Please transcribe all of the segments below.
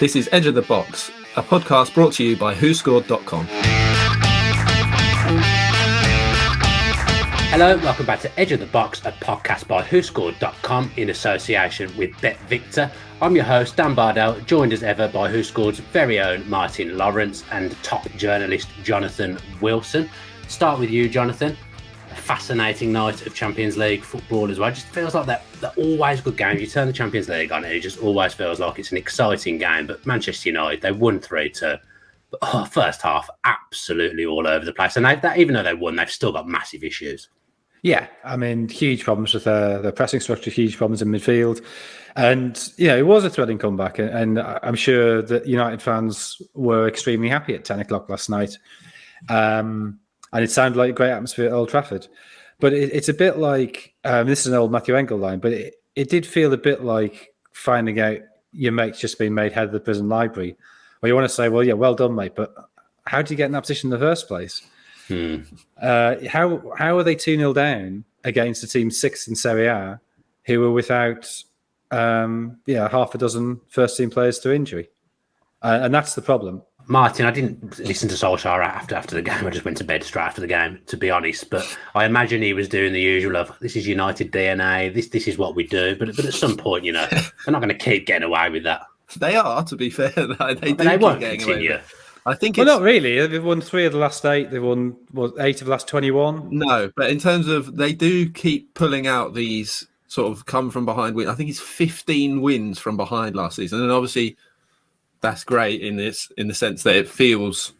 This is Edge of the Box, a podcast brought to you by WhoScored.com. Hello, welcome back to Edge of the Box, a podcast by WhoScored.com in association with BetVictor. I'm your host, Dan Bardell, joined as ever by WhoScored's very own Martin Laurence and top journalist Jonathan Wilson. Start with you, Jonathan. A fascinating night of Champions League football as well. It just feels like they're always good games. You turn the Champions League on, it just always feels like it's an exciting game. But Manchester United, they won 3-2. But first half, absolutely all over the place. And even though they won, they've still got massive issues. Yeah, I mean, huge problems with their pressing structure, huge problems in midfield. And, yeah, it was a threatening comeback. And I'm sure that United fans were extremely happy at 10 o'clock last night. And it sounded like a great atmosphere at Old Trafford. But it's a bit like, this is an old Matthew Engel line, but it did feel a bit like finding out your mate's just been made head of the prison library. Where you want to say, well, yeah, well done, mate, but how did you get in that position in the first place? How are they 2-0 down against a team 6th in Serie A who were without half a dozen first-team players to injury? And that's the problem. Martin, I didn't listen to Solskjaer after the game. I just went to bed straight after the game, to be honest. But I imagine he was doing the usual of, this is United DNA, this is what we do. But at some point, they're not going to keep getting away with that. They are, to be fair. They won't continue. I think not really. They've won 3 of the last 8. They've won 8 of the last 21. No, but in terms of, they do keep pulling out these sort of come from behind wins. I think it's 15 wins from behind last season. And obviously, that's great in the sense that it feels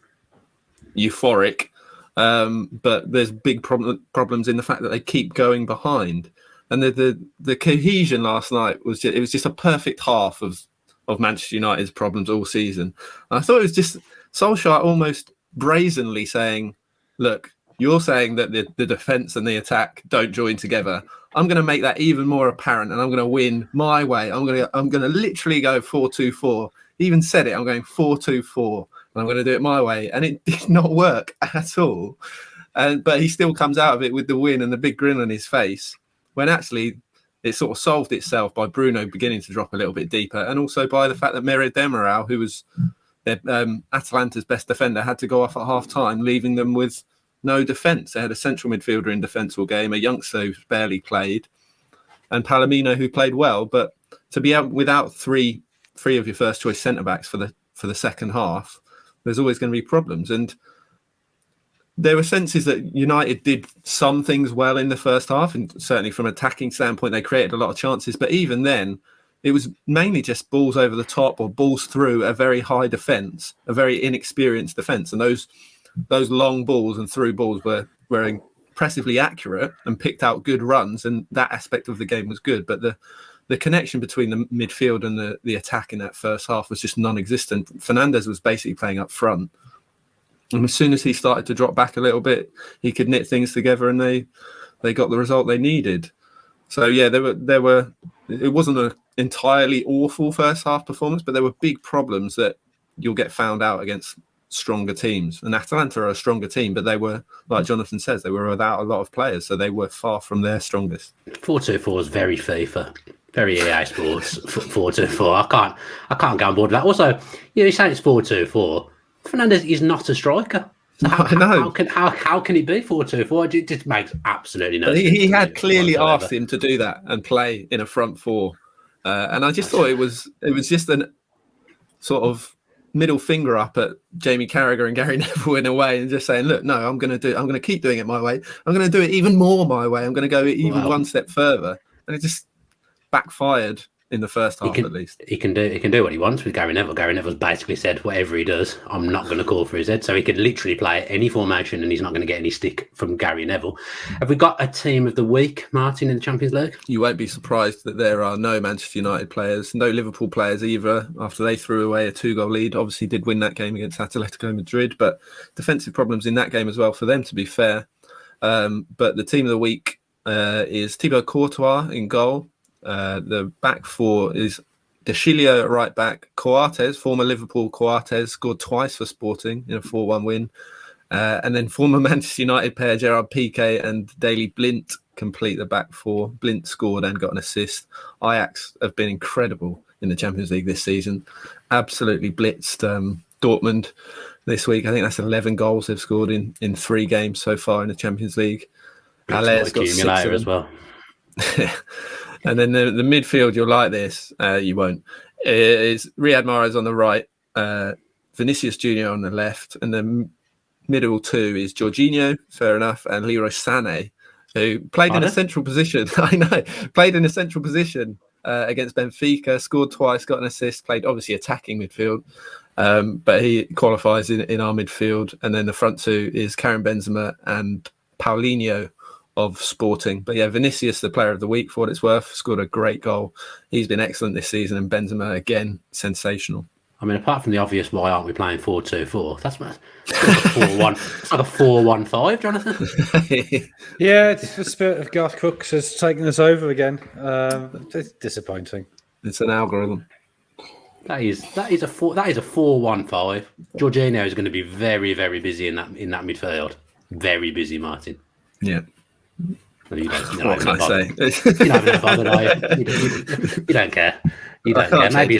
euphoric, but there's big problems in the fact that they keep going behind, and the cohesion last night was just a perfect half of Manchester United's problems all season. And I thought it was just Solskjaer almost brazenly saying, "Look, you're saying that the defence and the attack don't join together. I'm going to make that even more apparent, and I'm going to win my way. I'm going to literally go 4-2-4." He even said it, I'm going 4-2-4, and I'm going to do it my way. And it did not work at all. But he still comes out of it with the win and the big grin on his face, when actually it sort of solved itself by Bruno beginning to drop a little bit deeper, and also by the fact that Demiral, who was Atalanta's best defender, had to go off at half-time, leaving them with no defence. They had a central midfielder in defence all game, a youngster who barely played, and Palomino, who played well. But to be out without three of your first choice centre backs for the second half, there's always going to be problems. And there were senses that United did some things well in the first half, and certainly from an attacking standpoint, they created a lot of chances. But even then, it was mainly just balls over the top or balls through a very high defence, a very inexperienced defence. And those long balls and through balls were impressively accurate and picked out good runs, and that aspect of the game was good. But the connection between the midfield and the attack in that first half was just non-existent. Fernandes was basically playing up front. And as soon as he started to drop back a little bit, he could knit things together, and they got the result they needed. So, yeah, it wasn't an entirely awful first half performance, but there were big problems that you'll get found out against stronger teams. And Atalanta are a stronger team, but they were, like Jonathan says, they were without a lot of players, so they were far from their strongest. 4-2-4 is very FIFA. Very EA Sports, 4-2-4. I can't go on board with that. Also, you say it's 4-2-4. Fernandes is not a striker. So how can it be 4-2-4? It just makes absolutely no sense. He had clearly asked him to do that and play in a front four, and I just thought it was just an sort of middle finger up at Jamie Carragher and Gary Neville in a way, and just saying, look, no, I'm going to keep doing it my way. I'm going to do it even more my way. I'm going to go even one step further, and it just backfired in the first half. At least he can do what he wants with Gary Neville. Gary Neville's basically said, whatever he does, I'm not going to call for his head. So he could literally play any formation, and he's not going to get any stick from Gary Neville. Have we got a team of the week, Martin, in the Champions League? You won't be surprised that there are no Manchester United players, no Liverpool players either, after they threw away a 2-goal lead. Obviously did win that game against Atletico Madrid, but defensive problems in that game as well for them, to be fair. But the team of the week is Thibaut Courtois in goal. The back four is De Chilio at right back. Coates, former Liverpool Coates, scored twice for Sporting in a 4-1 win. And then former Manchester United pair Gerard Piqué and Daley Blind complete the back four. Blind scored and got an assist. Ajax have been incredible in the Champions League this season. Absolutely blitzed Dortmund this week. I think that's 11 goals they've scored in 3 games so far in the Champions League. Halé's got 6 of them as well. And then the midfield, you'll like this. You won't. It's Riyad Mahrez on the right, Vinicius Junior on the left, and the middle 2 is Jorginho, fair enough, and Leroy Sané, who played in a central position. I know, played in a central position against Benfica, scored twice, got an assist, played obviously attacking midfield, but he qualifies in our midfield. And then the front 2 is Karim Benzema and Paulinho of Sporting. But yeah, Vinicius, the player of the week for what it's worth, scored a great goal. He's been excellent this season, and Benzema, again, sensational. I mean, apart from the obvious, why aren't we playing 4-2-4? That's like a 4-1. It's like a 4-1-5, Jonathan. Yeah, the spirit of Garth Crooks has taken us over again. It's disappointing. It's an algorithm. That is a 4-1-5. Jorginho is going to be very, very busy in that midfield. Very busy, Martin. Yeah. What can I say? You don't bother, are you? You don't care. You don't care. Maybe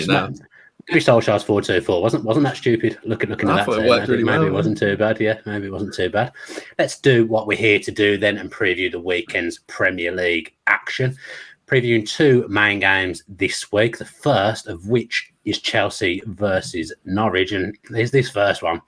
Solskjaer's 4-2-4 wasn't that stupid? Looking at that, maybe it wasn't too bad. Yeah, maybe it wasn't too bad. Let's do what we're here to do then and preview the weekend's Premier League action. Previewing 2 main games this week. The first of which is Chelsea versus Norwich, and there's this first one.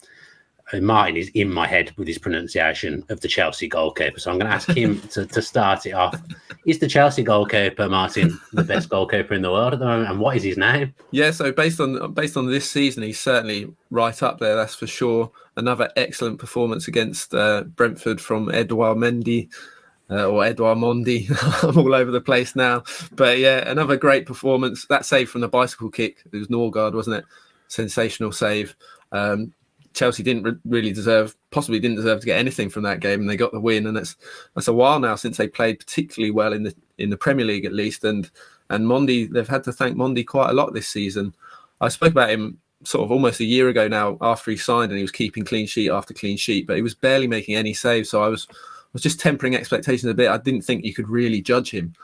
Martin is in my head with his pronunciation of the Chelsea goalkeeper, so I'm going to ask him to start it off. Is the Chelsea goalkeeper, Martin, the best goalkeeper in the world at the moment, and what is his name? Yeah, so based on this season, he's certainly right up there, that's for sure. Another excellent performance against Brentford from Edouard Mendy, or Edouard Mendy. I'm all over the place now. But yeah, another great performance. That save from the bicycle kick, it was Norgard, wasn't it? Sensational save. Chelsea didn't possibly didn't deserve to get anything from that game, and they got the win. And that's a while now since they played particularly well in the Premier League, at least. And Mendy, they've had to thank Mendy quite a lot this season. I spoke about him sort of almost a year ago now after he signed, and he was keeping clean sheet after clean sheet, but he was barely making any saves. So I was just tempering expectations a bit. I didn't think you could really judge him.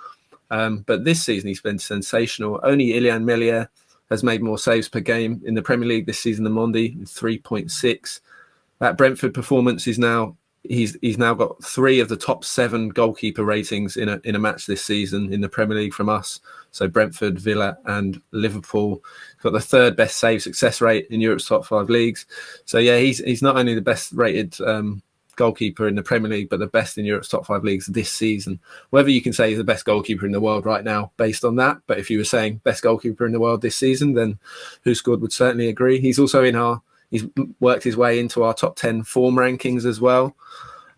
But this season he's been sensational. Only Ilian Melier has made more saves per game in the Premier League this season than Mendy, 3.6. That Brentford performance is now he's now got 3 of the top 7 goalkeeper ratings in a match this season in the Premier League from us. So Brentford, Villa, and Liverpool. He's got the 3rd best save success rate in Europe's top 5 leagues. So yeah, he's not only the best rated goalkeeper in the Premier League, but the best in Europe's top 5 leagues this season. Whether you can say he's the best goalkeeper in the world right now based on that, but if you were saying best goalkeeper in the world this season, then WhoScored would certainly agree. He's also he's worked his way into our top 10 form rankings as well.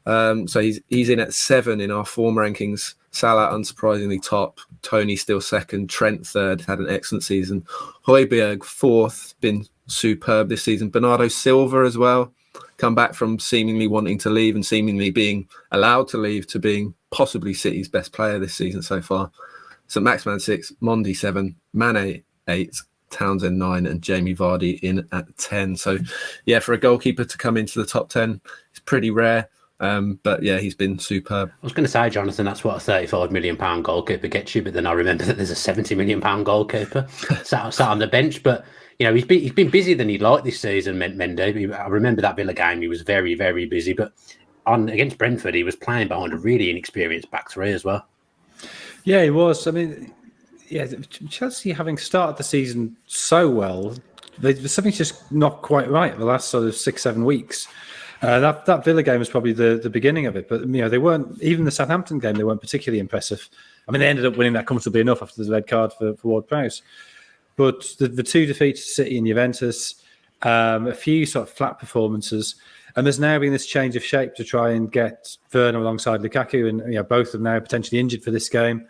So he's in at 7 in our form rankings. Salah unsurprisingly top, Tony still 2nd, Trent 3rd, had an excellent season. Højbjerg 4th, been superb this season. Bernardo Silva as well, come back from seemingly wanting to leave and seemingly being allowed to leave to being possibly City's best player this season so far. So Maximan 6, Mendy 7, Mane 8, Townsend 9, and Jamie Vardy in at 10. So yeah, for a goalkeeper to come into the top 10, it's pretty rare. But yeah, he's been superb. I was going to say, Jonathan, that's what a £35 million goalkeeper gets you, but then I remember that there's a £70 million goalkeeper sat on the bench. But you know, he's been busier than he'd like this season, Mendy. I remember that Villa game; he was very, very busy. But against Brentford, he was playing behind a really inexperienced back 3 as well. Yeah, he was. I mean, yeah, Chelsea having started the season so well, something's just not quite right the last sort of 6-7 weeks. That Villa game was probably the beginning of it, but you know, they weren't, even the Southampton game, they weren't particularly impressive. I mean, they ended up winning that comfortably enough after the red card for Ward-Prowse. But the 2 defeats to City and Juventus, a few sort of flat performances, and there's now been this change of shape to try and get Werner alongside Lukaku, and you know, both of them now potentially injured for this game.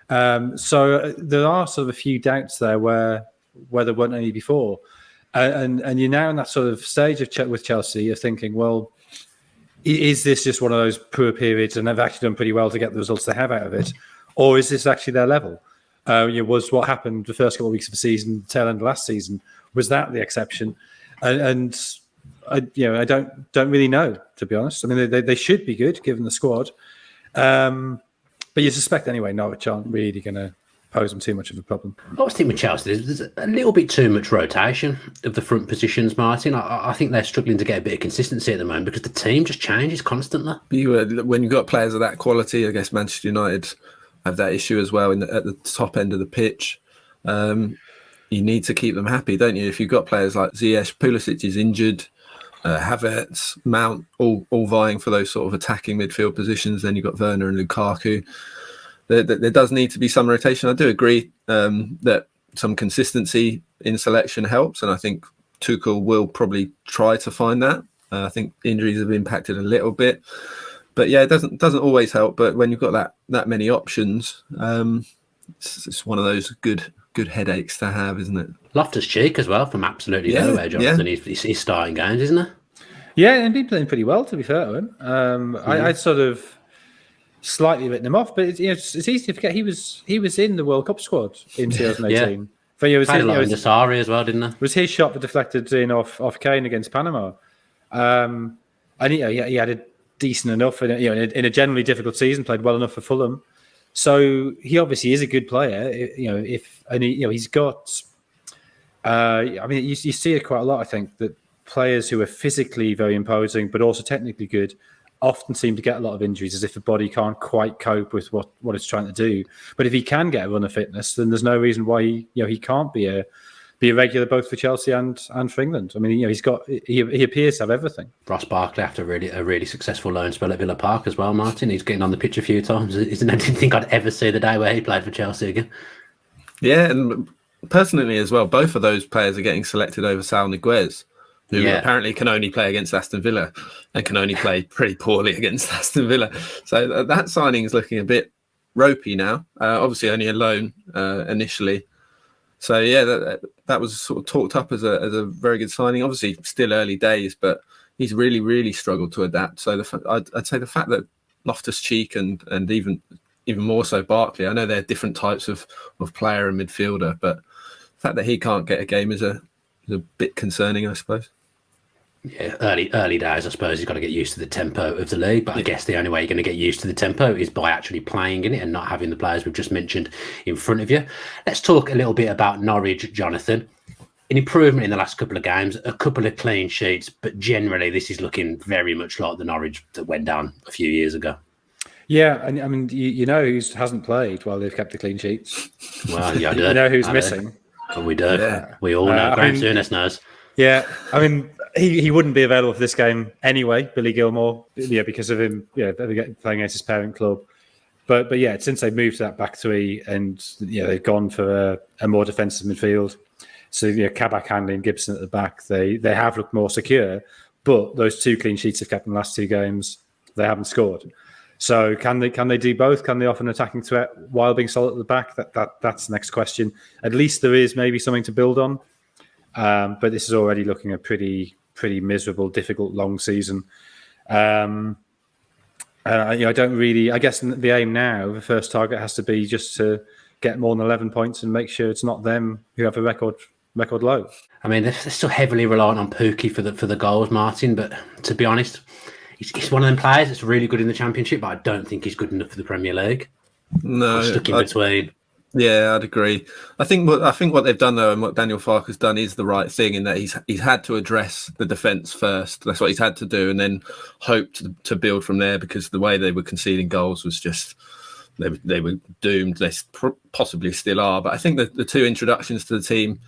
So there are sort of a few doubts there where there weren't any before. And you're now in that sort of stage with Chelsea, you're thinking, well, is this just one of those poor periods and they've actually done pretty well to get the results they have out of it? Or is this actually their level? Was what happened the first couple of weeks of the season, tail end of last season, was that the exception? And I don't really know, to be honest. I mean, they should be good given the squad, but you suspect anyway Norwich aren't really going to pose them too much of a problem. I was thinking with Chelsea, there's a little bit too much rotation of the front positions, Martin. I think they're struggling to get a bit of consistency at the moment because the team just changes constantly. When you've got players of that quality, I guess Manchester United have that issue as well at the top end of the pitch. You need to keep them happy, don't you? If you've got players like Ziyech, Pulisic is injured, Havertz, Mount, all vying for those sort of attacking midfield positions, then you've got Werner and Lukaku. There does need to be some rotation. I do agree that some consistency in selection helps, and I think Tuchel will probably try to find that. I think injuries have impacted a little bit, but yeah, it doesn't always help. But when you've got that many options, it's one of those good headaches to have, isn't it? Loftus-Cheek as well from absolutely nowhere, Jonathan. He's starting games, isn't it? Yeah, and been playing pretty well, to be fair to him. I'd sort of slightly written him off, but it's easy to forget he was in the World Cup squad in 2018. Played a lot in Nasari as well, didn't he? Was his shot that deflected in off Kane against Panama, and he had a decent enough in a generally difficult season, played well enough for Fulham. So he obviously is a good player. He's got. You see it quite a lot. I think that players who are physically very imposing but also technically good often seem to get a lot of injuries, as if the body can't quite cope with what it's trying to do. But if he can get a run of fitness, then there's no reason why he can't be a regular both for Chelsea and for England. I mean, he appears to have everything. Ross Barkley after a really successful loan spell at Villa Park as well, Martin. He's getting on the pitch a few times. I didn't think I'd ever see the day where he played for Chelsea again. Yeah, and personally as well, both of those players are getting selected over Sal Niguez, who apparently can only play against Aston Villa and can only play pretty poorly against Aston Villa. So that signing is looking a bit ropey now. Obviously only a loan initially. So yeah, that was sort of talked up as a very good signing. Obviously still early days, but he's really, really struggled to adapt. So I'd say the fact that Loftus-Cheek and even more so Barkley, I know they're different types of player and midfielder, but the fact that he can't get a game is a bit concerning, I suppose. Yeah, early days, I suppose. He's got to get used to the tempo of the league, but I guess the only way you're going to get used to the tempo is by actually playing in it and not having the players we've just mentioned in front of you. Let's talk a little bit about Norwich, Jonathan. An improvement in the last couple of games, a couple of clean sheets, but generally this is looking very much like the Norwich that went down a few years ago. Yeah, and I mean, you know who hasn't played while they've kept the clean sheets? Well, yeah, I do. You know who's missing? We do. Yeah. We all know. Graham Souness knows. Yeah, I mean, he wouldn't be available for this game anyway, Billy Gilmore, because of him, playing against his parent club. But yeah, since they've moved to that back three and they've gone for a more defensive midfield. So Kabak, Hanley, and Gibson at the back, they have looked more secure. But those two clean sheets they've kept in the last two games, they haven't scored. So can they do both? Can they offer an attacking threat while being solid at the back? That's the next question. At least there is maybe something to build on. But this is already looking a pretty miserable, difficult, long season. I don't really. I guess the aim now, the first target has to be just to get more than 11 points and make sure it's not them who have a record low. I mean, they're still heavily reliant on Pukki for the goals, Martin. But to be honest, he's one of them players that's really good in the Championship, but I don't think he's good enough for the Premier League. No, I'm stuck in between. Yeah, I'd agree. I think what they've done though, and what Daniel Farke has done, is the right thing in that he's had to address the defence first. That's what he's had to do, and then hope to build from there. Because the way they were conceding goals was just they were doomed. They possibly still are. But I think that the two introductions to the team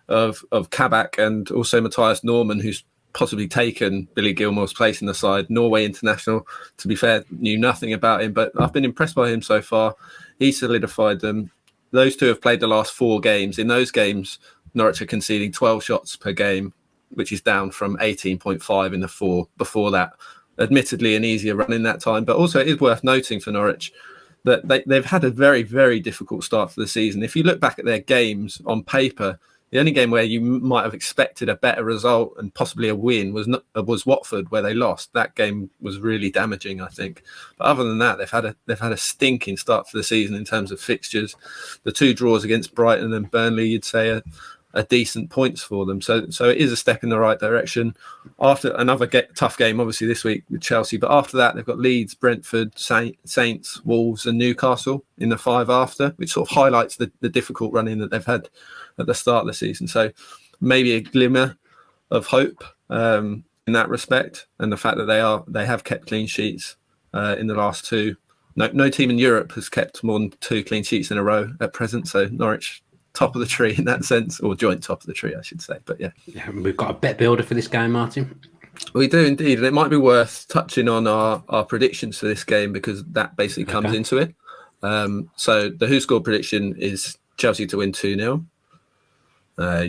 of Kabak and also Matthias Norman, who's possibly taken Billy Gilmore's place in the side. Norway international, to be fair, knew nothing about him, but I've been impressed by him so far. He solidified them. Those two have played the last 4 games. In those games, Norwich are conceding 12 shots per game, which is down from 18.5 in the 4 before that. Admittedly, an easier run in that time, but also it is worth noting for Norwich that they've had a very, very difficult start to the season. If you look back at their games on paper, the only game where you might have expected a better result and possibly a win was Watford, where they lost. That game was really damaging, I think. But other than that, they've had a stinking start to the season in terms of fixtures. The 2 draws against Brighton and Burnley, you'd say, decent points for them. So it is a step in the right direction. After another tough game, obviously this week with Chelsea, but after that they've got Leeds, Brentford, Saints, Wolves, and Newcastle in the 5 after, which sort of highlights the difficult running that they've had at the start of the season. So maybe a glimmer of hope in that respect, and the fact that they have kept clean sheets in the last 2. No team in Europe has kept more than 2 clean sheets in a row at present. So Norwich, top of the tree in that sense, or joint top of the tree, I should say. But yeah, we've got a bet builder for this game, Martin. We do indeed, and it might be worth touching on our predictions for this game, because that basically comes into it. So the WhoScored prediction is Chelsea to win 2-0.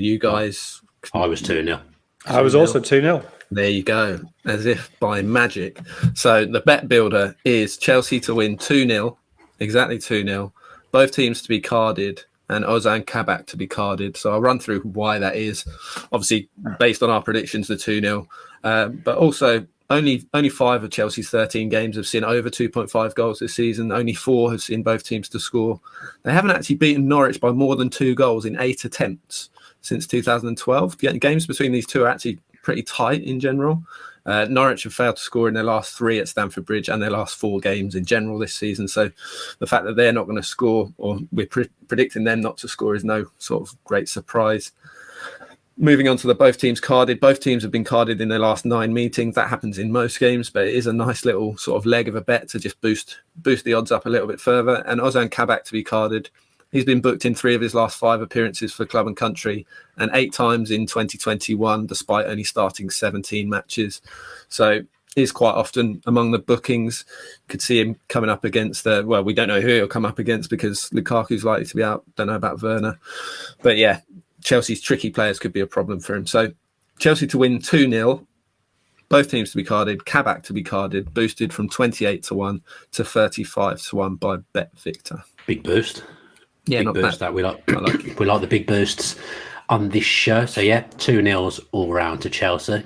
You guys, I was 2-0. I was also 2-0. There you go, as if by magic. So the bet builder is Chelsea to win 2-0, exactly 2-0. Both teams to be carded, and Ozan Kabak to be carded. So I'll run through why that is. Obviously, based on our predictions, the 2-0. But also, only 5 of Chelsea's 13 games have seen over 2.5 goals this season. Only 4 have seen both teams to score. They haven't actually beaten Norwich by more than 2 goals in 8 attempts since 2012. Games between these two are actually pretty tight in general. Norwich have failed to score in their last 3 at Stamford Bridge and their last 4 games in general this season. So the fact that they're not going to score, or we're predicting them not to score, is no sort of great surprise. Moving on to the both teams carded. Both teams have been carded in their last 9 meetings. That happens in most games, but it is a nice little sort of leg of a bet to just boost the odds up a little bit further. And Ozan Kabak to be carded. He's been booked in 3 of his last 5 appearances for club and country, and 8 times in 2021, despite only starting 17 matches. So he's quite often among the bookings. Could see him coming up against, we don't know who he'll come up against, because Lukaku's likely to be out. Don't know about Werner. But yeah, Chelsea's tricky players could be a problem for him. So Chelsea to win 2-0, both teams to be carded, Kabak to be carded, boosted from 28-1 to 35-1 by Bet Victor. Big boost. Yeah, big not boost bad. That we like. We like the big boosts on this show. So yeah, 2-0 all round to Chelsea.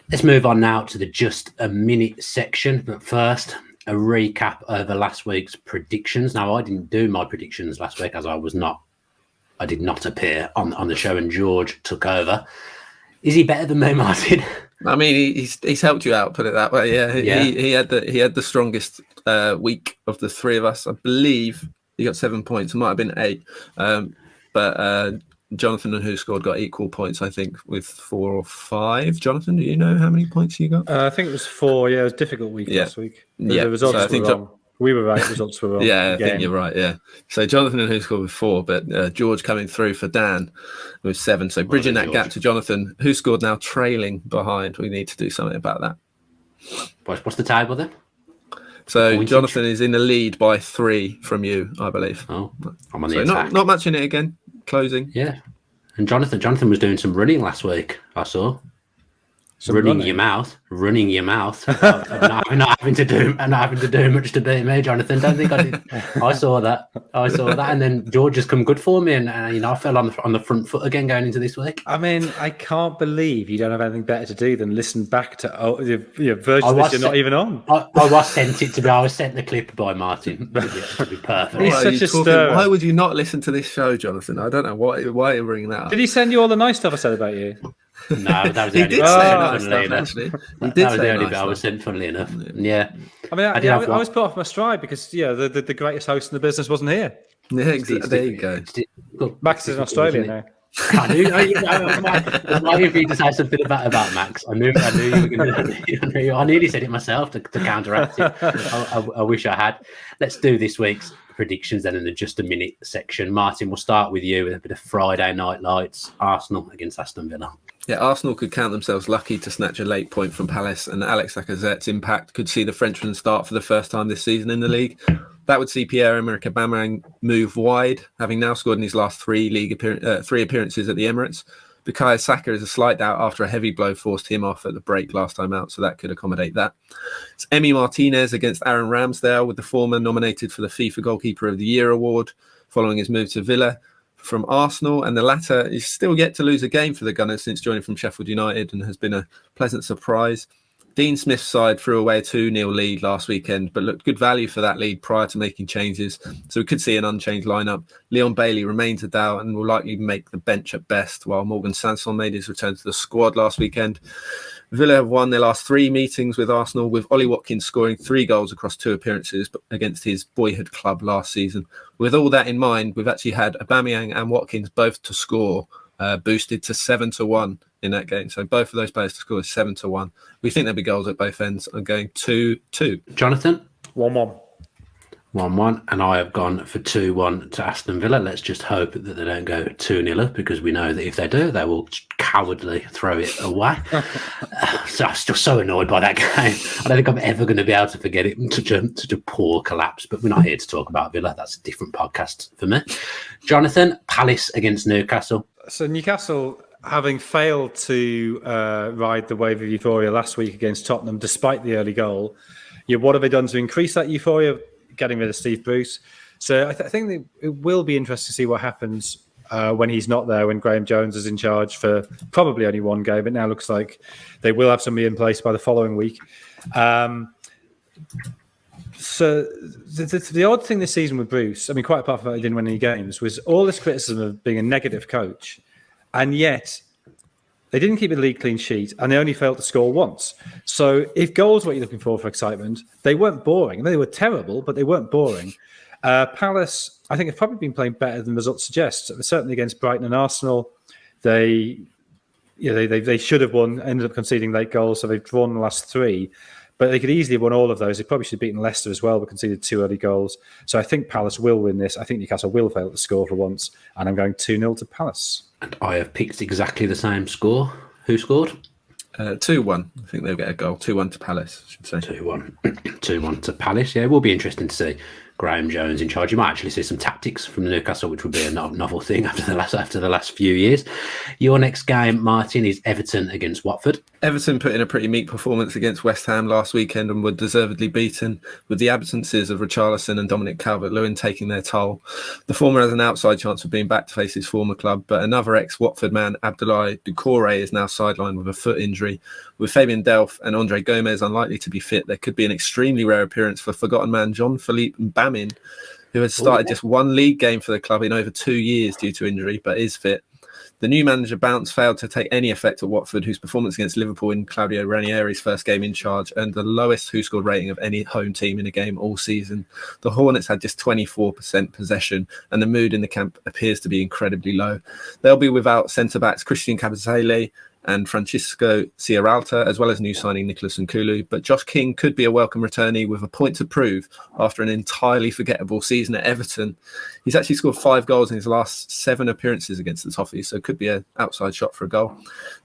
Let's move on now to the just a minute section. But first, a recap over last week's predictions. Now, I didn't do my predictions last week, as I did not appear on the show, and George took over. Is he better than me, Martin? I mean, he's helped you out, put it that way. Yeah. He had the strongest week of the 3 of us, I believe. He got 7 points. It might have been 8. But Jonathan and WhoScored got equal points, I think, with 4 or 5. Jonathan, do you know how many points you got? I think it was 4. Yeah, it was a difficult week last week. The results were wrong. We were right, the results were wrong. Yeah, I think you're right, yeah. So Jonathan and WhoScored with 4, but George coming through for Dan with 7. So bridging that gap to Jonathan. WhoScored now trailing behind. We need to do something about that. What's the table then? So Jonathan is in the lead by 3 from you, I believe. Oh, I'm on the attack. Not much in it again. Closing. Yeah. And Jonathan was doing some running last week, I saw. Running your mouth. I'm not having to do much to beat me, Jonathan. Don't think I did. I saw that, and then George has come good for me, and I fell on the front foot again going into this week. I mean, I can't believe you don't have anything better to do than listen back to your version of this you're not even on. I was sent the clip by Martin to be perfect. He's such a stir. Why would you not listen to this show, Jonathan? I don't know why you're bringing that up. Did he send you all the nice stuff I said about you? No, that was the only bit. That was the only bit I was sent, funnily enough. Yeah. I mean, I was put off my stride because the greatest host in the business wasn't here. Yeah, exactly. There you go. Max is in Australia now. I knew if you to say something about Max. I knew you were going to. I nearly said it myself to counteract it. I wish I had. Let's do this week's predictions then in the just a minute section. Martin, we'll start with you with a bit of Friday night lights. Arsenal against Aston Villa. Yeah, Arsenal could count themselves lucky to snatch a late point from Palace, and Alex Lacazette's impact could see the Frenchman start for the first time this season in the league. That would see Pierre-Emerick Aubameyang move wide, having now scored in his last 3 appearances at the Emirates. Bukayo Saka is a slight doubt after a heavy blow forced him off at the break last time out, so that could accommodate that. It's Emi Martinez against Aaron Ramsdale, with the former nominated for the FIFA Goalkeeper of the Year award following his move to Villa from Arsenal, and the latter is still yet to lose a game for the Gunners since joining from Sheffield United and has been a pleasant surprise. Dean Smith's side threw away a 2-0 lead last weekend, but looked good value for that lead prior to making changes. So we could see an unchanged lineup. Leon Bailey remains a doubt and will likely make the bench at best, while Morgan Sanson made his return to the squad last weekend. Villa have won their last 3 meetings with Arsenal, with Ollie Watkins scoring 3 goals across 2 appearances against his boyhood club last season. With all that in mind, we've actually had Aubameyang and Watkins both to score, boosted to 7-1 in that game. So both of those players to score is 7-1. We think there'll be goals at both ends. I'm going 2-2. Jonathan? 1-1. 1-1, and I have gone for 2-1 to Aston Villa. Let's just hope that they don't go 2-0 up, because we know that if they do, they will cowardly throw it away. So I'm still so annoyed by that game. I don't think I'm ever going to be able to forget it. Such a poor collapse, but we're not here to talk about Villa. That's a different podcast for me. Jonathan, Palace against Newcastle. So Newcastle, having failed to ride the wave of euphoria last week against Tottenham, despite the early goal, what have they done to increase that euphoria? Getting rid of Steve Bruce. So I think that it will be interesting to see what happens when he's not there, when Graham Jones is in charge for probably only 1 game. It now looks like they will have somebody in place by the following week. So the odd thing this season with Bruce, I mean, quite apart from that he didn't win any games, was all this criticism of being a negative coach, and yet they didn't keep a league clean sheet, and they only failed to score once. So if goals are what you're looking for excitement, they weren't boring. They were terrible, but they weren't boring. Palace, I think, have probably been playing better than results suggest. Certainly against Brighton and Arsenal, they should have won, ended up conceding late goals, so they've drawn the last 3. But they could easily have won all of those. They probably should have beaten Leicester as well, but conceded 2 early goals. So I think Palace will win this. I think Newcastle will fail to score for once, and I'm going 2-0 to Palace. And I have picked exactly the same score. Who scored? 2-1. I think they'll get a goal. 2-1 to Palace, I should say. 2-1. 2-1 to Palace. Yeah, it will be interesting to see Graham Jones in charge. You might actually see some tactics from Newcastle, which would be a novel thing after the last few years. Your next game, Martin, is Everton against Watford. Everton put in a pretty meek performance against West Ham last weekend and were deservedly beaten, with the absences of Richarlison and Dominic Calvert-Lewin taking their toll. The former has an outside chance of being back to face his former club, but another ex-Watford man, Abdoulaye Doucouré, is now sidelined with a foot injury. With Fabian Delph and Andre Gomez unlikely to be fit, there could be an extremely rare appearance for forgotten man Jean-Philippe Mbamin, who has started just 1 league game for the club in over 2 years due to injury, but is fit. The new manager bounce failed to take any effect at Watford, whose performance against Liverpool in Claudio Ranieri's first game in charge earned the lowest WhoScored rating of any home team in a game all season. The Hornets had just 24% possession, and the mood in the camp appears to be incredibly low. They'll be without centre-backs Christian Kabasele and Francisco Sierralta, as well as new signing Nicholas Nkulu. But Josh King could be a welcome returnee with a point to prove after an entirely forgettable season at Everton. He's actually scored 5 goals in his last 7 appearances against the Toffees, so it could be an outside shot for a goal.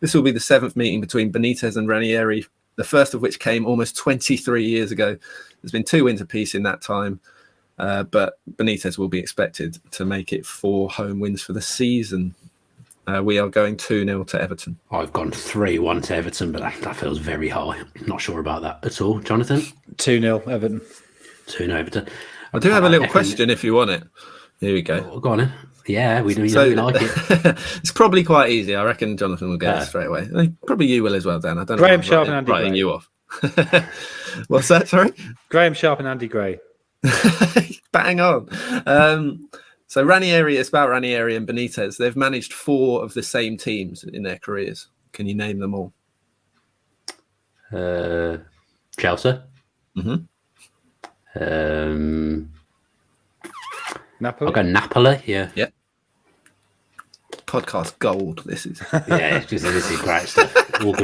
This will be the 7th meeting between Benitez and Ranieri, the first of which came almost 23 years ago. There's been 2 wins apiece in that time, but Benitez will be expected to make it 4 home wins for the season. We are going 2-0 to Everton. I've gone 3-1 to Everton, but that feels very high. Not sure about that at all. Jonathan? 2-0 Everton. 2-0 Everton. I do have a little question if you want it. Here we go. Oh, go on then. Yeah, we like it. It's probably quite easy. I reckon Jonathan will get it straight away. Probably you will as well, Dan. I don't know. Graham Sharp and Andy writing Gray. You off. What's that, sorry? Graham Sharp and Andy Gray. Bang on. So Ranieri, it's about Ranieri and Benitez. They've managed 4 of the same teams in their careers. Can you name them all? Chelsea. Mm-hmm. Napoli. I'll go Napoli. Yeah. Yep. Podcast gold. This is. Yeah, this is great stuff. All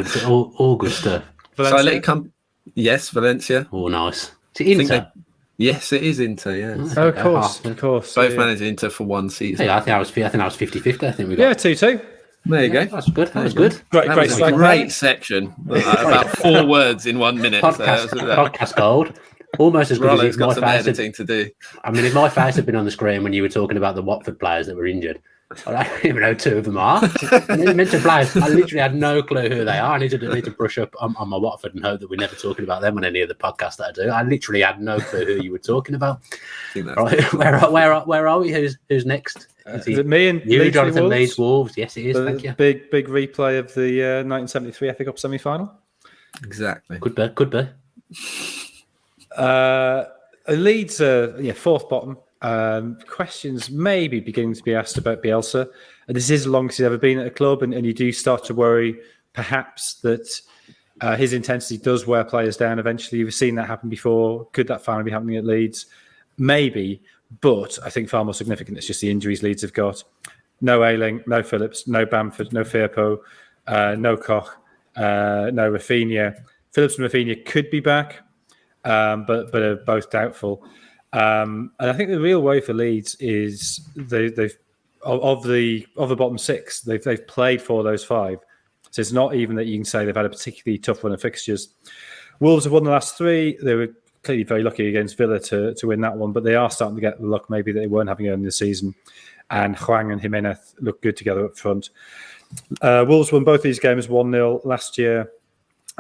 good stuff. Valencia? So I let you come. Yes, Valencia. Oh, nice. Is it Inter? Yes, it is Inter. Yeah. Oh, of course. Both managed Inter for 1 season. Hey, I think I was 50-50. I think we got. Yeah, 2-2. There you go. That's good. That was good. Great section. About 4 words in 1 minute. Podcast gold. Almost as good Rollo's as got my some face editing to do. I mean, if my face had been on the screen when you were talking about the Watford players that were injured, I don't even know who 2 of them are. I mentioned players. I literally had no clue who they are. I need to brush up on my Watford and hope that we're never talking about them on any of the podcasts that I do. I literally had no clue who you were talking about. Right, where are we? Who's next? Is it me and you, Leeds Jonathan? Wolves? Leeds Wolves. Yes, it is. Thank you. Big replay of the 1973 FA Cup semi-final. Exactly. Could be. Leeds are fourth bottom. Questions maybe beginning to be asked about Bielsa. This is the longest he's ever been at a club, and you do start to worry perhaps that his intensity does wear players down eventually. You've seen that happen before. Could that finally be happening at Leeds? Maybe, but I think far more significant it's just the injuries Leeds have got. No Ayling, no Phillips, no Bamford, no Firpo, no Koch, no Rafinha. Phillips and Rafinha could be back, but are both doubtful. And I think the real worry for Leeds is they've of the bottom six, they've played 4 of those 5. So it's not even that you can say they've had a particularly tough run of fixtures. Wolves have won the last 3. They were clearly very lucky against Villa to win that one, but they are starting to get the luck maybe that they weren't having early in the season. And Hwang and Jimenez look good together up front. Wolves won both these games 1-0 last year,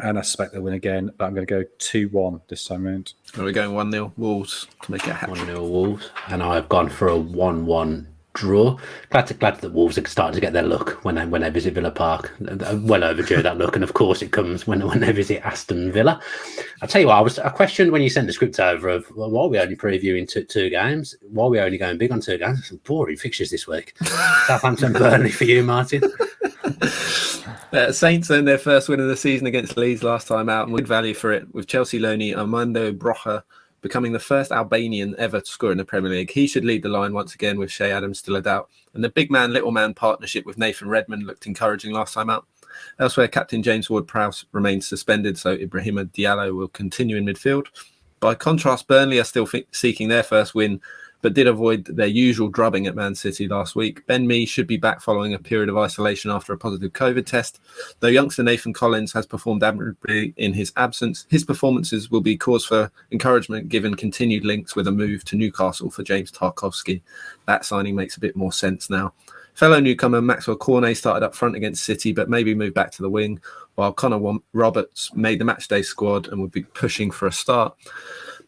and I suspect they'll win again, but I'm going to go 2-1 this time round. Are we going 1-0 Wolves to make it a hat? 1-0 Wolves, and I've gone for a 1-1 draw. Glad that Wolves are starting to get their look when they visit Villa Park. Well overdue that look, and of course it comes when they visit Aston Villa. I'll tell you what, I questioned when you sent the script over of why are we only previewing two games? Why are we only going big on 2 games? Some boring fixtures this week. Southampton, Burnley for you, Martin. Saints earned their first win of the season against Leeds last time out, and good value for it, with Chelsea loanee Armando Broja becoming the first Albanian ever to score in the Premier League. He should lead the line once again, with Shea Adams still a doubt. And the big man, little man partnership with Nathan Redmond looked encouraging last time out. Elsewhere, captain James Ward-Prowse remains suspended, so Ibrahima Diallo will continue in midfield. By contrast, Burnley are still seeking their first win, but did avoid their usual drubbing at Man City last week. Ben Mee should be back following a period of isolation after a positive COVID test. Though youngster Nathan Collins has performed admirably in his absence, his performances will be cause for encouragement given continued links with a move to Newcastle for James Tarkowski. That signing makes a bit more sense now. Fellow newcomer Maxwell Cornet started up front against City, but maybe moved back to the wing, while Connor Roberts made the matchday squad and would be pushing for a start.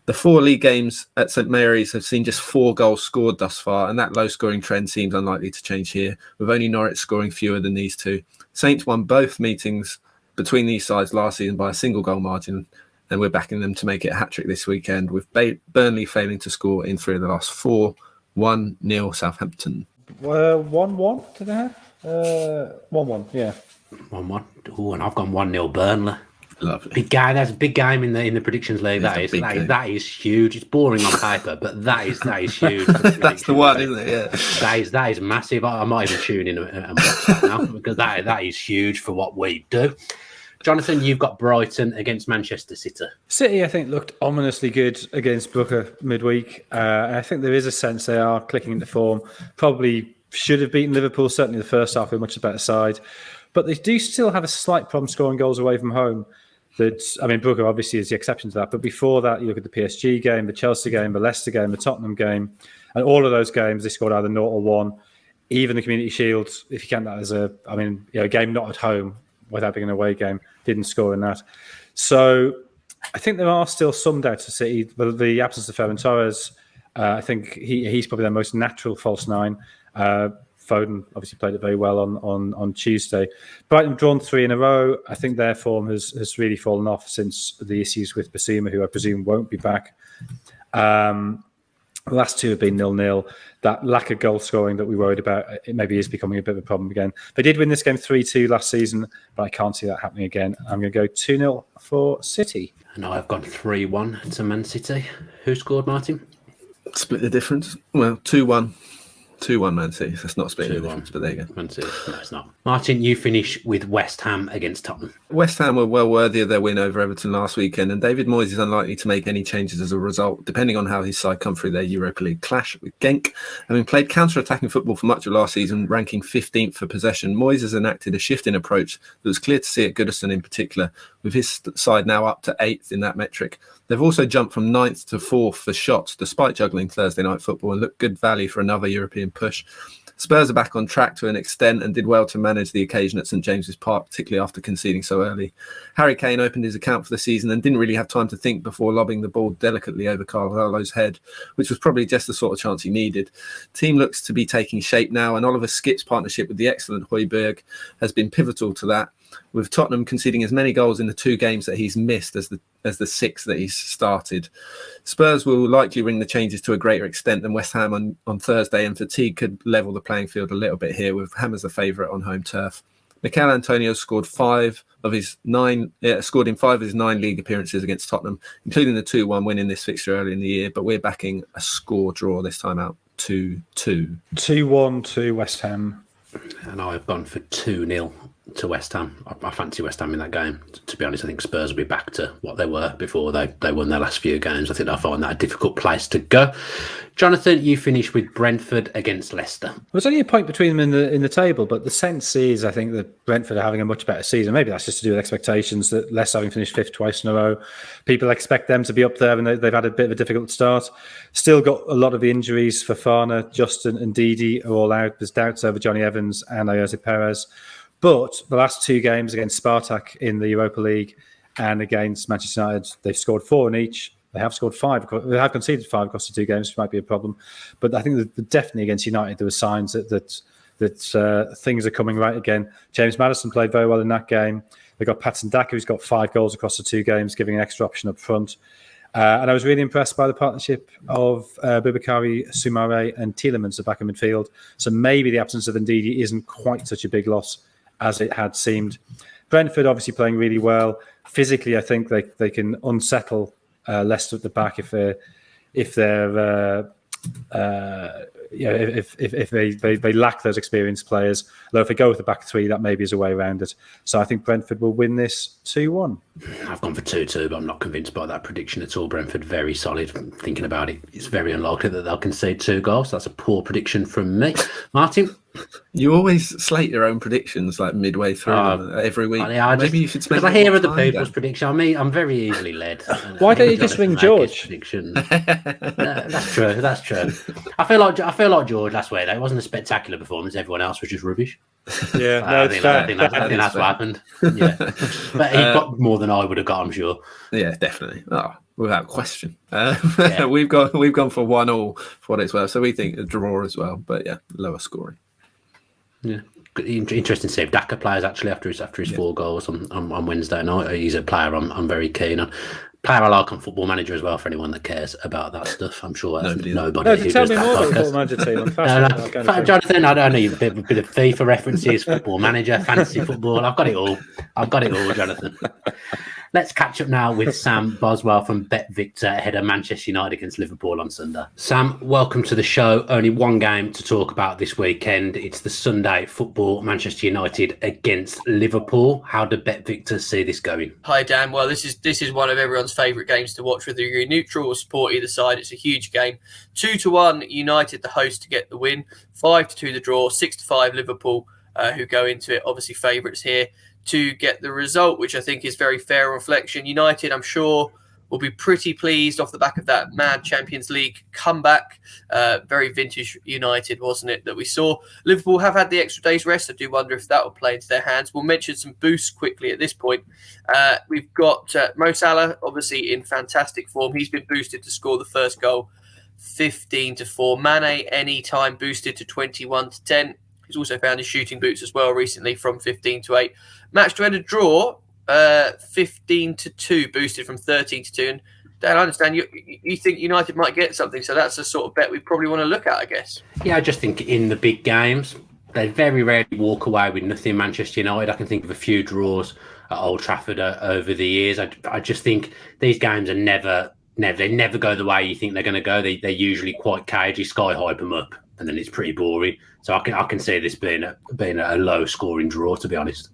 The 4 league games at St Mary's have seen just 4 goals scored thus far, and that low-scoring trend seems unlikely to change here, with only Norwich scoring fewer than these 2. Saints won both meetings between these sides last season by a single goal margin, and we're backing them to make it a hat-trick this weekend, with Burnley failing to score in 3 of the last 4. 1-0 Southampton. 1-1 to that? 1-1, yeah. 1-1. Oh, and I've gone 1-0 Burnley. Lovely. Big guy. That's a big game in the predictions league. That is huge. It's boring on paper, but that is huge. That's the one, isn't it? Yeah. That is massive. I might even tune in and watch that now, because that is huge for what we do. Jonathan, you've got Brighton against Manchester City. City, I think, looked ominously good against Brugge midweek. I think there is a sense they are clicking into form. Probably should have beaten Liverpool, certainly the first half, with much better side. But they do still have a slight problem scoring goals away from home. Brugge obviously is the exception to that. But before that, you look at the PSG game, the Chelsea game, the Leicester game, the Tottenham game. And all of those games, they scored either 0 or 1. Even the Community Shield, if you count that as a game not at home, without being an away game, didn't score in that. So I think there are still some doubts for City. The absence of Ferran Torres, I think he's probably their most natural false 9. Foden obviously played it very well on Tuesday. Brighton have drawn 3 in a row. I think their form has really fallen off since the issues with Basuma, who I presume won't be back. The last 2 have been 0-0. That lack of goal scoring that we worried about, it maybe is becoming a bit of a problem again. They did win this game 3-2 last season, but I can't see that happening again. I'm going to go 2-0 for City. And I've gone 3-1 to Man City. Who scored, Martin? Split the difference. Well, 2-1. 2-1 Man City. That's not splitting the difference, but there you go. Man City. No, it's not. Martin, you finish with West Ham against Tottenham. West Ham were well worthy of their win over Everton last weekend, and David Moyes is unlikely to make any changes as a result, depending on how his side come through their Europa League clash with Genk. Having played counter-attacking football for much of last season, ranking 15th for possession, Moyes has enacted a shift in approach that was clear to see at Goodison in particular, with his side now up to 8th in that metric. They've also jumped from 9th to 4th for shots, despite juggling Thursday night football, and look good value for another European push. Spurs are back on track to an extent and did well to manage the occasion at St James's Park, particularly after conceding so early. Harry Kane opened his account for the season and didn't really have time to think before lobbing the ball delicately over Carvalho's head, which was probably just the sort of chance he needed. Team looks to be taking shape now, and Oliver Skipp's partnership with the excellent Højbjerg has been pivotal to that. with Tottenham conceding as many goals in the 2 games that he's missed as the 6 that he's started. Spurs will likely ring the changes to a greater extent than West Ham on Thursday, and fatigue could level the playing field a little bit here, with Ham as the favourite on home turf. Mikel Antonio scored in 5 of his 9 league appearances against Tottenham, including the 2-1 win in this fixture early in the year, but we're backing a score draw this time out, 2-2. 2-1 to West Ham. And I've gone for 2-0 to West Ham. I fancy West Ham in that game. To be honest, I think Spurs will be back to what they were before they won their last few games. I think they'll find that a difficult place to go. Jonathan, you finished with Brentford against Leicester. There's only a point between them in the table, but the sense is, I think, that Brentford are having a much better season. Maybe that's just to do with expectations, that Leicester having finished 5th twice in a row. People expect them to be up there, and they've had a bit of a difficult start. Still got a lot of the injuries. Fofana, Justin and Didi are all out. There's doubts over Johnny Evans and Ayoze Perez. But the last 2 games against Spartak in the Europa League and against Manchester United, they've scored 4 in each. They have scored 5. They have conceded 5 across the 2 games, which might be a problem. But I think that definitely against United, there were signs that things are coming right again. James Maddison played very well in that game. They've got Patson Daka, who's got 5 goals across the 2 games, giving an extra option up front. And I was really impressed by the partnership of Boubakary Soumaré and Tielemans at back in midfield. So maybe the absence of Ndidi isn't quite such a big loss as it had seemed. Brentford obviously playing really well. Physically, I think they can unsettle Leicester at the back if they lack those experienced players. Although if they go with the back 3, that maybe is a way around it. So I think Brentford will win this 2-1. I've gone for 2-2, but I'm not convinced by that prediction at all. Brentford very solid. Thinking about it, it's very unlikely that they'll concede 2 goals. That's a poor prediction from me. Martin? You always slate your own predictions like midway through every week. Maybe you should spend. Because I hear other people's prediction. I mean, I'm very easily led. Why don't you just ring George? No, that's true. That's true. I feel like George last week. It wasn't a spectacular performance. Everyone else was just rubbish. Yeah, I think that's what happened. Yeah, but he got more than I would have got, I'm sure. Yeah, definitely. Oh, without question. We've gone for 1-1 for what it's worth. So we think a draw as well. But yeah, lower scoring. Yeah, interesting to see if Daka plays actually after his 4 goals on Wednesday night. He's a player I'm very keen on. Player I like on Football Manager as well, for anyone that cares about that stuff. I'm sure nobody who tell does me that more podcast. about Football Manager team. No. Jonathan, I don't need a bit of FIFA references, Football Manager, fantasy football. I've got it all, Jonathan. Let's catch up now with Sam Boswell from Bet Victor ahead of Manchester United against Liverpool on Sunday. Sam, welcome to the show. Only one game to talk about this weekend. It's the Sunday football, Manchester United against Liverpool. How do Bet Victor see this going? Hi, Dan. Well, this is one of everyone's favourite games to watch, whether you're neutral or support either side. It's a huge game. 2-1 United, the host, to get the win. 5-2 the draw. 6-5 Liverpool, who go into it, obviously favourites here, to get the result, which I think is very fair reflection. United, I'm sure, will be pretty pleased off the back of that mad Champions League comeback. Very vintage United, wasn't it, that we saw. Liverpool have had the extra day's rest. I do wonder if that will play into their hands. We'll mention some boosts quickly at this point. We've got Mo Salah, obviously in fantastic form. He's been boosted to score the first goal, 15-4. Mane, anytime, boosted to 21-10. He's also found his shooting boots as well recently from 15-8. Match to end a draw, 15-2, boosted from 13-2. And Dan, I understand you think United might get something, so that's a sort of bet we probably want to look at, I guess. Yeah, I just think in the big games, they very rarely walk away with nothing. Manchester United, I can think of a few draws at Old Trafford over the years. I just think these games are never go the way you think they're going to go. They're usually quite cagey, sky hype them up, and then it's pretty boring. So I can see this being a low scoring draw, to be honest.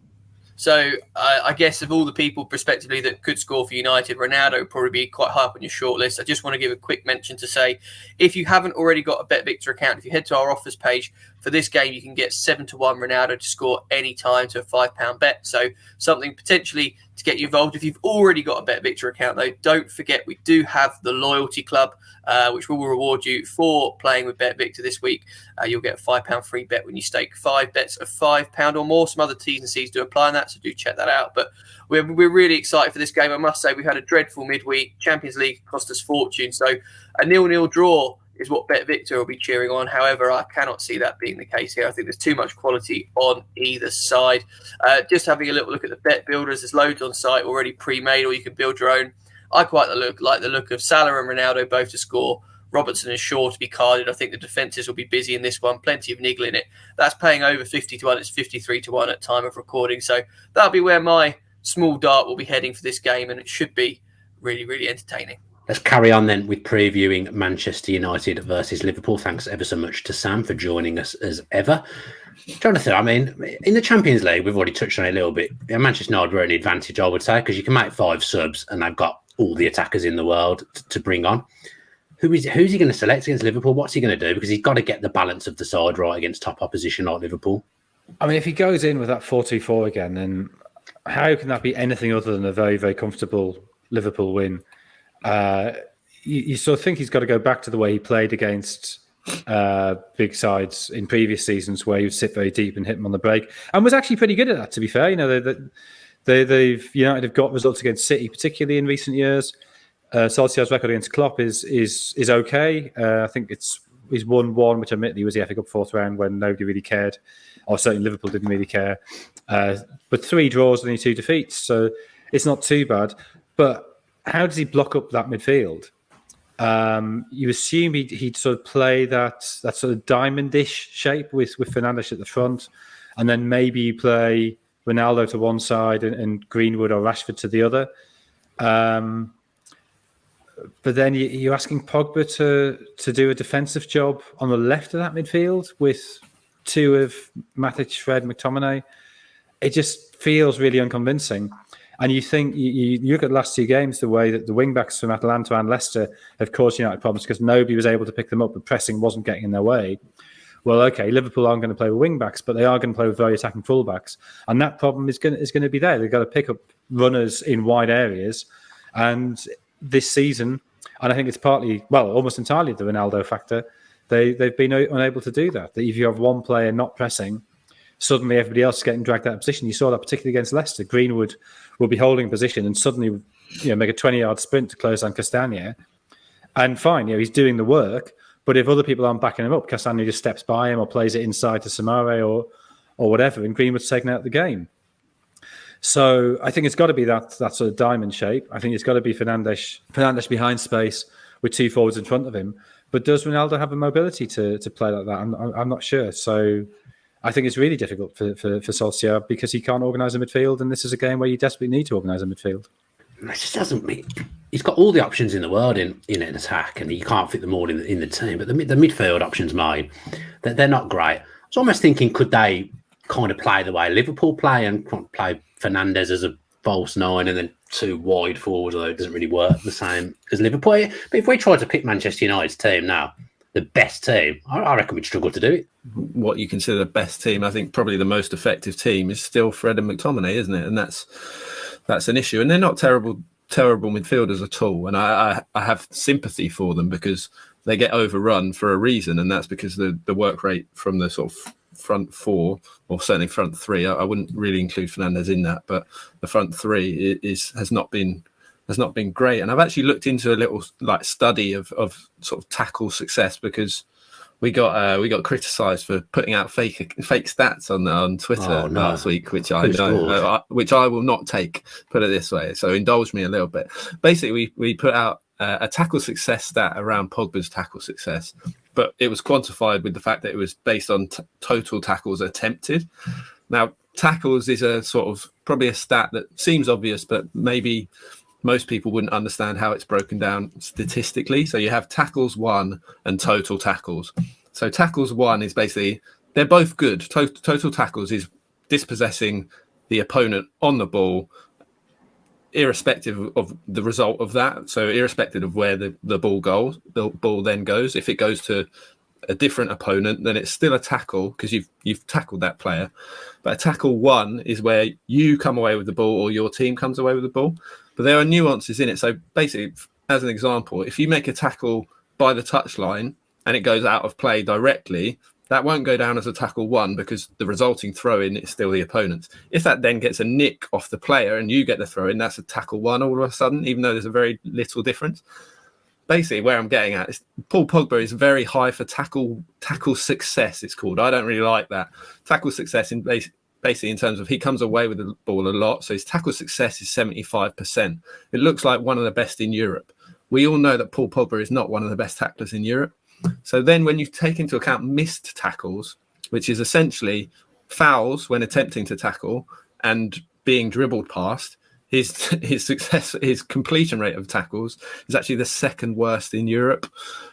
So I guess of all the people prospectively that could score for United, Ronaldo would probably be quite high up on your shortlist. I just want to give a quick mention to say, if you haven't already got a Bet Victor account, if you head to our offers page for this game, you can get 7-1 Ronaldo to score any time to a £5 bet. So something potentially to get you involved. If you've already got a Bet Victor account, though, don't forget we do have the Loyalty Club, which will reward you for playing with Bet Victor this week. You'll get a £5 free bet when you stake 5 bets of £5 or more. Some other T's and C's do apply on that, so do check that out. But we're really excited for this game. I must say, we've had a dreadful midweek. Champions League cost us fortune. So a 0-0 draw is what Bet Victor will be cheering on. However, I cannot see that being the case here. I think there's too much quality on either side. Just having a little look at the bet builders, there's loads on site already pre-made, or you can build your own. I quite like the look of Salah and Ronaldo both to score. Robertson and Shaw to be carded. I think the defences will be busy in this one. Plenty of niggle in it. That's paying over 50 to 1. It's 53 to 1 at time of recording. So that'll be where my small dart will be heading for this game, and it should be really, really entertaining. Let's carry on then with previewing Manchester United versus Liverpool. Thanks ever so much to Sam for joining us as ever. Jonathan, I mean, in the Champions League, we've already touched on it a little bit. Manchester United were an advantage, I would say, because you can make 5 subs and they've got all the attackers in the world to bring on. Who's he going to select against Liverpool? What's he going to do? Because he's got to get the balance of the side right against top opposition like Liverpool. I mean, if he goes in with that 4-2-4 again, then how can that be anything other than a very, very comfortable Liverpool win? You sort of think he's got to go back to the way he played against big sides in previous seasons, where he would sit very deep and hit them on the break, and was actually pretty good at that, to be fair. You know, United have got results against City, particularly in recent years. Solskjaer's record against Klopp is okay. I think he's 1-1, which admittedly was the FA Cup 4th round when nobody really cared, or certainly Liverpool didn't really care. But 3 draws and only 2 defeats, so it's not too bad. But how does he block up that midfield? You assume he'd sort of play that sort of diamond-ish shape with Fernandes at the front, and then maybe you play Ronaldo to one side and Greenwood or Rashford to the other. But then you're asking Pogba to do a defensive job on the left of that midfield with 2 of Matic, Fred, McTominay. It just feels really unconvincing. And you think, you look at the last 2 games, the way that the wing-backs from Atalanta and Leicester have caused United problems because nobody was able to pick them up, but pressing wasn't getting in their way. Well, okay, Liverpool aren't going to play with wing-backs, but they are going to play with very attacking full-backs. And that problem is going to be there. They've got to pick up runners in wide areas. And this season, and I think it's partly, well, almost entirely the Ronaldo factor, they've been unable to do that. That if you have one player not pressing, suddenly everybody else is getting dragged out of position. You saw that particularly against Leicester. Greenwood will be holding position and suddenly make a 20-yard sprint to close on Castagne. And fine, he's doing the work, but if other people aren't backing him up, Castagne just steps by him or plays it inside to Samare or whatever, and Greenwood's taken out of the game. So I think it's got to be that sort of diamond shape. I think it's got to be Fernandes behind space with 2 forwards in front of him. But does Ronaldo have a mobility to play like that? I'm not sure. So I think it's really difficult for Solskjaer because he can't organise a midfield, and this is a game where you desperately need to organise a midfield. It just doesn't mean he's got all the options in the world in an attack, and you can't fit them all in the team. But the midfield options, mine, they're not great. I was almost thinking, could they kind of play the way Liverpool play and play Fernandes as a false 9 and then 2 wide forwards, although it doesn't really work the same as Liverpool. But if we try to pick Manchester United's team now, the best team, I reckon we'd struggle to do it. What you consider the best team, I think probably the most effective team is still Fred and McTominay, isn't it? And that's an issue. And they're not terrible midfielders at all. And I have sympathy for them because they get overrun for a reason, and that's because the work rate from the sort of front 4, or certainly front 3. I wouldn't really include Fernandes in that, but the front 3 has not been great. And I've actually looked into a little study of sort of tackle success because we got criticised for putting out fake stats on Twitter last week, which I will not take. Put it this way, so indulge me a little bit. Basically, we put out a tackle success stat around Pogba's tackle success, but it was quantified with the fact that it was based on total tackles attempted. Now, tackles is a sort of probably a stat that seems obvious, but maybe most people wouldn't understand how it's broken down statistically. So you have tackles won and total tackles. So tackles won is basically, they're both good. Total tackles is dispossessing the opponent on the ball, irrespective of the result of that. So irrespective of where the ball then goes. If it goes to a different opponent, then it's still a tackle because you've tackled that player. But a tackle won is where you come away with the ball or your team comes away with the ball. But there are nuances in it. So basically, as an example, if you make a tackle by the touchline and it goes out of play directly, that won't go down as a tackle won because the resulting throw-in is still the opponent's. If that then gets a nick off the player and you get the throw-in, that's a tackle won all of a sudden, even though there's a very little difference. basically where I'm getting at is Paul Pogba is very high for tackle success. It's called. I don't really like that tackle success in basically in terms of he comes away with the ball a lot. So his tackle success is 75%. It looks like one of the best in Europe. We all know that Paul Pogba is not one of the best tacklers in Europe. So then when you take into account missed tackles, which is essentially fouls when attempting to tackle and being dribbled past, his completion rate of tackles is actually the second worst in Europe.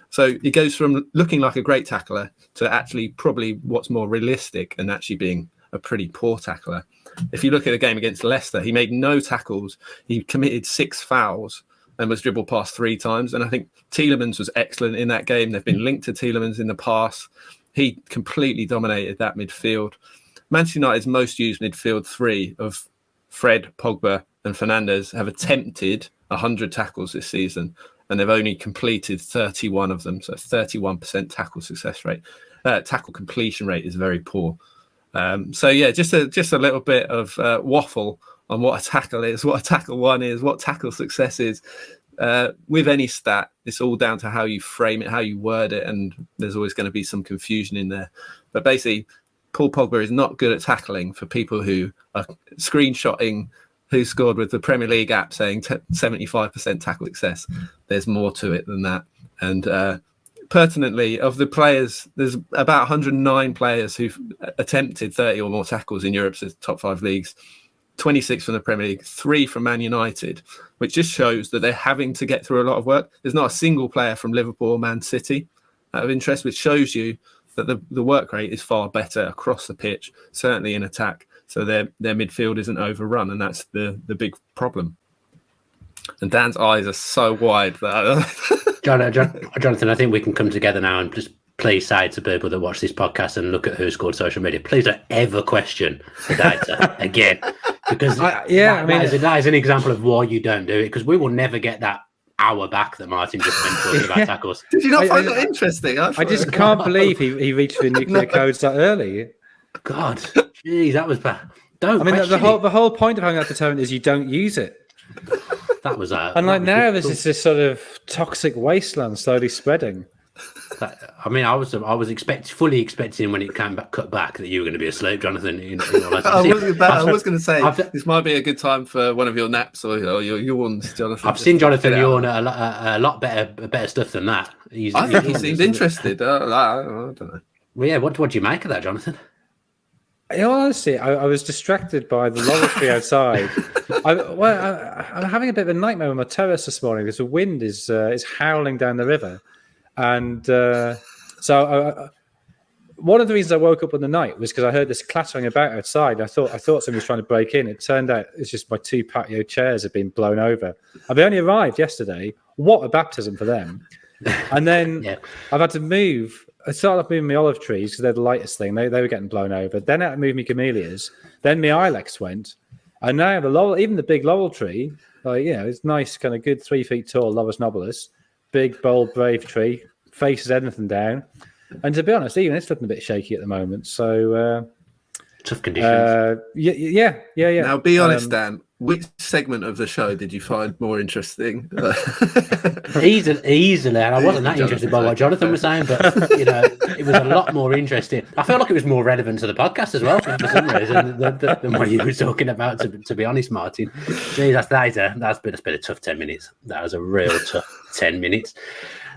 So he goes from looking like a great tackler to actually probably what's more realistic and actually being a pretty poor tackler. If you look at a game against Leicester, he made no tackles. He committed 6 fouls and was dribbled past 3 times. And I think Tielemans was excellent in that game. They've been linked to Tielemans in the past. He completely dominated that midfield. Manchester United's most used midfield 3 of Fred, Pogba and Fernandes have attempted 100 tackles this season, and they've only completed 31 of them. So 31% tackle success rate. Tackle completion rate is very poor. So yeah, just a little bit of waffle on what a tackle is, what a tackle one is, what tackle success is. With any stat, it's all down to how you frame it, how you word it, and there's always going to be some confusion in there. But basically, Paul Pogba is not good at tackling for people who are screenshotting WhoScored with the Premier League app saying 75% tackle success. There's more to it than that. And pertinently, of the players, there's about 109 players who've attempted 30 or more tackles in Europe's top 5 leagues. 26 from the Premier League, 3 from Man United, which just shows that they're having to get through a lot of work. There's not a single player from Liverpool or Man City out of interest, which shows you that the work rate is far better across the pitch, certainly in attack. So their midfield isn't overrun, and that's the big problem. And Dan's eyes are so wide that Jonathan, I think we can come together now and just please say to people that watch this podcast and look at WhoScored social media, please don't ever question the data again, because that is an example of why you don't do it, because we will never get that hour back that Martin just spent talking about tackles. Did you not find that interesting? I just can't believe he reached for nuclear codes that early. God, geez, that was bad. The whole point of having that deterrent is you don't use it. That was now there's this sort of toxic wasteland slowly spreading. I was fully expecting when it came back, cut back, that you were going to be asleep, Jonathan. I was going to say this might be a good time for one of your naps or your yawns, Jonathan. I've seen Jonathan yawn a lot better stuff than that. I think he seemed interested. I don't know. Well, yeah. What do you make of that, Jonathan? Honestly, I was distracted by the laurel tree outside. I'm having a bit of a nightmare on my terrace this morning because the wind is howling down the river. And so one of the reasons I woke up in the night was because I heard this clattering about outside. I thought somebody was trying to break in. It turned out it's just my 2 patio chairs had been blown over. They only arrived yesterday. What a baptism for them. And then I've had to move. I started off moving my olive trees because they're the lightest thing. They were getting blown over. Then I had to move my camellias. Then my ilex went. And now the laurel, even the big laurel tree, it's nice, kind of good 3 feet tall, Laurus nobilis. Big, bold, brave tree, faces anything down. And to be honest, even it's looking a bit shaky at the moment. So tough conditions. Yeah. Now, be honest, Dan. Which segment of the show did you find more interesting? Easily, and I wasn't that interested by what Jonathan was saying, but it was a lot more interesting. I felt like it was more relevant to the podcast as well for some reason than what you were talking about. To be honest, Martin, geez, that's been a tough 10 minutes. That was a real tough 10 minutes.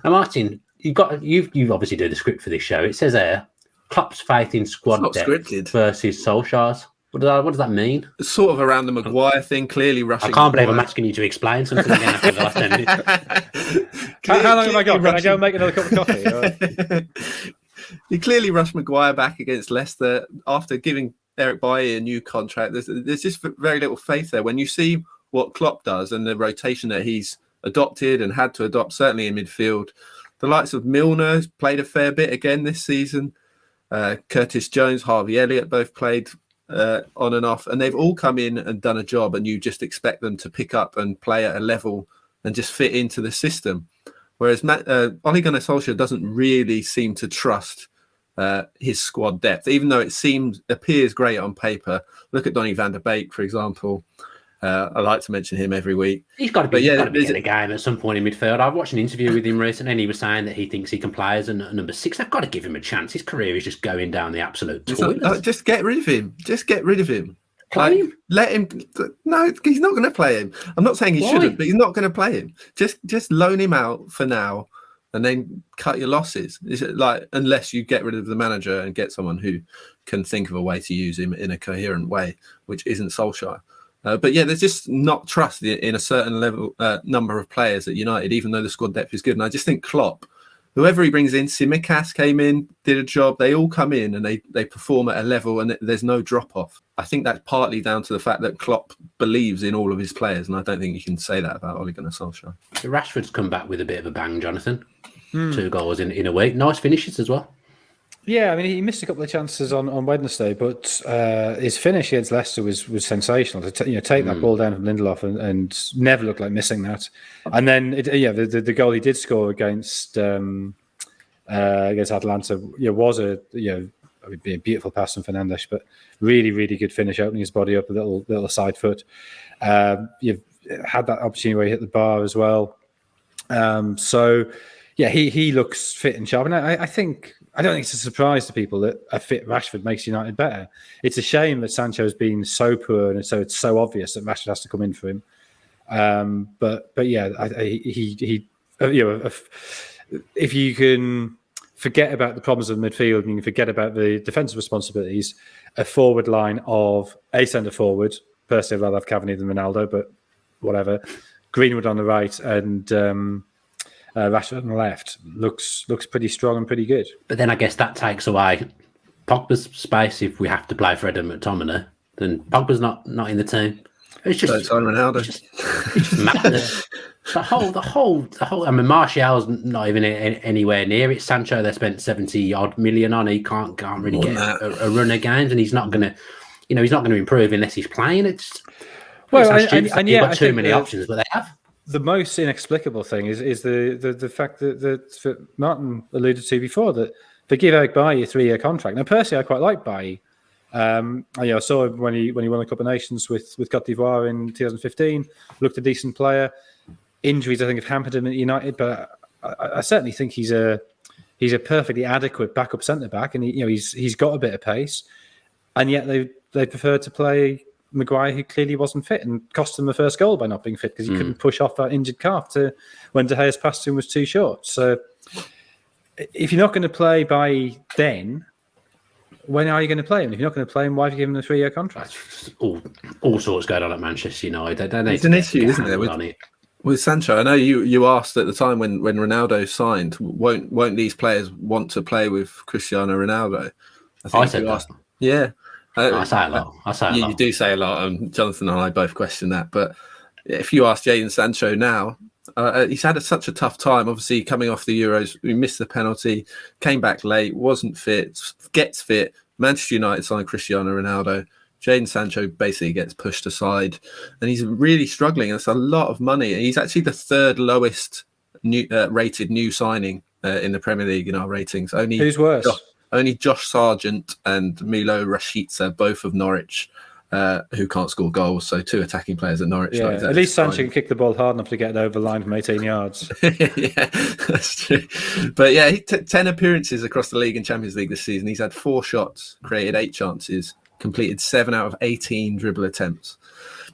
Now, Martin, you obviously do the script for this show. It says there, Klopp's faith in squad depth scripted versus Solskjaer's. What does that mean? It's sort of around the Maguire thing, clearly rushing. I can't believe I'm asking you to explain something again after the last 10 minutes. How long have I got? Can I go make another cup of coffee? He clearly rushed Maguire back against Leicester after giving Eric Bailly a new contract. There's just very little faith there. When you see what Klopp does and the rotation that he's adopted and had to adopt, certainly in midfield, the likes of Milner has played a fair bit again this season. Curtis Jones, Harvey Elliott both played on and off, and they've all come in and done a job, and you just expect them to pick up and play at a level and just fit into the system. Whereas Ole Gunnar Solskjaer doesn't really seem to trust his squad depth, even though it appears great on paper. Look at Donny van der Beek, for example. I like to mention him every week. He's got to be getting a game at some point in midfield. I watched an interview with him recently, and he was saying that he thinks he can play as a number 6. They've got to give him a chance. His career is just going down the absolute toilet. Just get rid of him. Just get rid of him. Play him? Let him. No, he's not going to play him. I'm not saying he shouldn't, but he's not going to play him. Just loan him out for now, and then cut your losses. Unless you get rid of the manager and get someone who can think of a way to use him in a coherent way, which isn't Solskjaer. But yeah, there's just not trust in a certain level number of players at United, even though the squad depth is good. And I just think Klopp, whoever he brings in, Tsimikas came in, did a job. They all come in and they perform at a level, and there's no drop off. I think that's partly down to the fact that Klopp believes in all of his players, and I don't think you can say that about Ole Gunnar Solskjaer. Rashford's come back with a bit of a bang, Jonathan. 2 goals in a week. Nice finishes as well. Yeah, I mean, he missed a couple of chances on Wednesday, but his finish against Leicester was sensational. To take that ball down from Lindelof and never looked like missing that. And then, the goal he did score against Atalanta, was a beautiful pass from Fernandes, but really, really good finish, opening his body up a little side foot. You've had that opportunity where he hit the bar as well. He looks fit and sharp, and I don't think it's a surprise to people that a fit Rashford makes United better. It's a shame that Sancho's been so poor, and so it's so obvious that Rashford has to come in for him. If you can forget about the problems of the midfield and you can forget about the defensive responsibilities, a forward line of a centre forward. Personally, I'd rather have Cavani than Ronaldo, but whatever. Greenwood on the right and Rashford on the left looks pretty strong and pretty good. But then I guess that takes away Pogba's space if we have to play Fred and McTominay. Then Pogba's not in the team. It's just Ronaldo. It's just mad. The whole. I mean, Martial's not even anywhere near it. Sancho, they spent 70 odd million on. He can't really get a run of games, and he's not going to, he's not going to improve unless he's playing. It's got too many options, but they have. The most inexplicable thing is the fact that Martin alluded to before, that they give Eric Bailly a 3-year contract. Now, personally, I quite like Bailly. I saw him when he won the Cup of Nations with Cote d'Ivoire in 2015. Looked a decent player. Injuries, I think, have hampered him at United, but I certainly think he's a perfectly adequate backup centre back, and he's got a bit of pace. And yet they preferred to play Maguire, who clearly wasn't fit, and cost him the first goal by not being fit because he couldn't push off that injured calf when De Gea's pass to him was too short. So if you're not going to play by then, when are you going to play him? If you're not going to play him, why have you given him a 3-year contract? All sorts going on at Manchester United. It's an issue, isn't there? With Sancho, I know you asked at the time when Ronaldo signed, won't these players want to play with Cristiano Ronaldo? I said that. Yeah. I say a lot. You do say a lot, and Jonathan and I both question that. But if you ask Jadon Sancho now, he's had such a tough time. Obviously, coming off the Euros, he missed the penalty, came back late, wasn't fit, gets fit. Manchester United signed Cristiano Ronaldo. Jadon Sancho basically gets pushed aside, and he's really struggling. It's a lot of money. He's actually the 3rd lowest rated new signing in the Premier League in our ratings. Who's worse? Only Josh Sargent and Milo Rashica, both of Norwich, who can't score goals. So 2 attacking players at Norwich. Yeah, at least Sancho can kick the ball hard enough to get it over the line from 18 yards. Yeah, that's true. But yeah, 10 appearances across the league and Champions League this season. He's had 4 shots, created 8 chances, completed 7 out of 18 dribble attempts.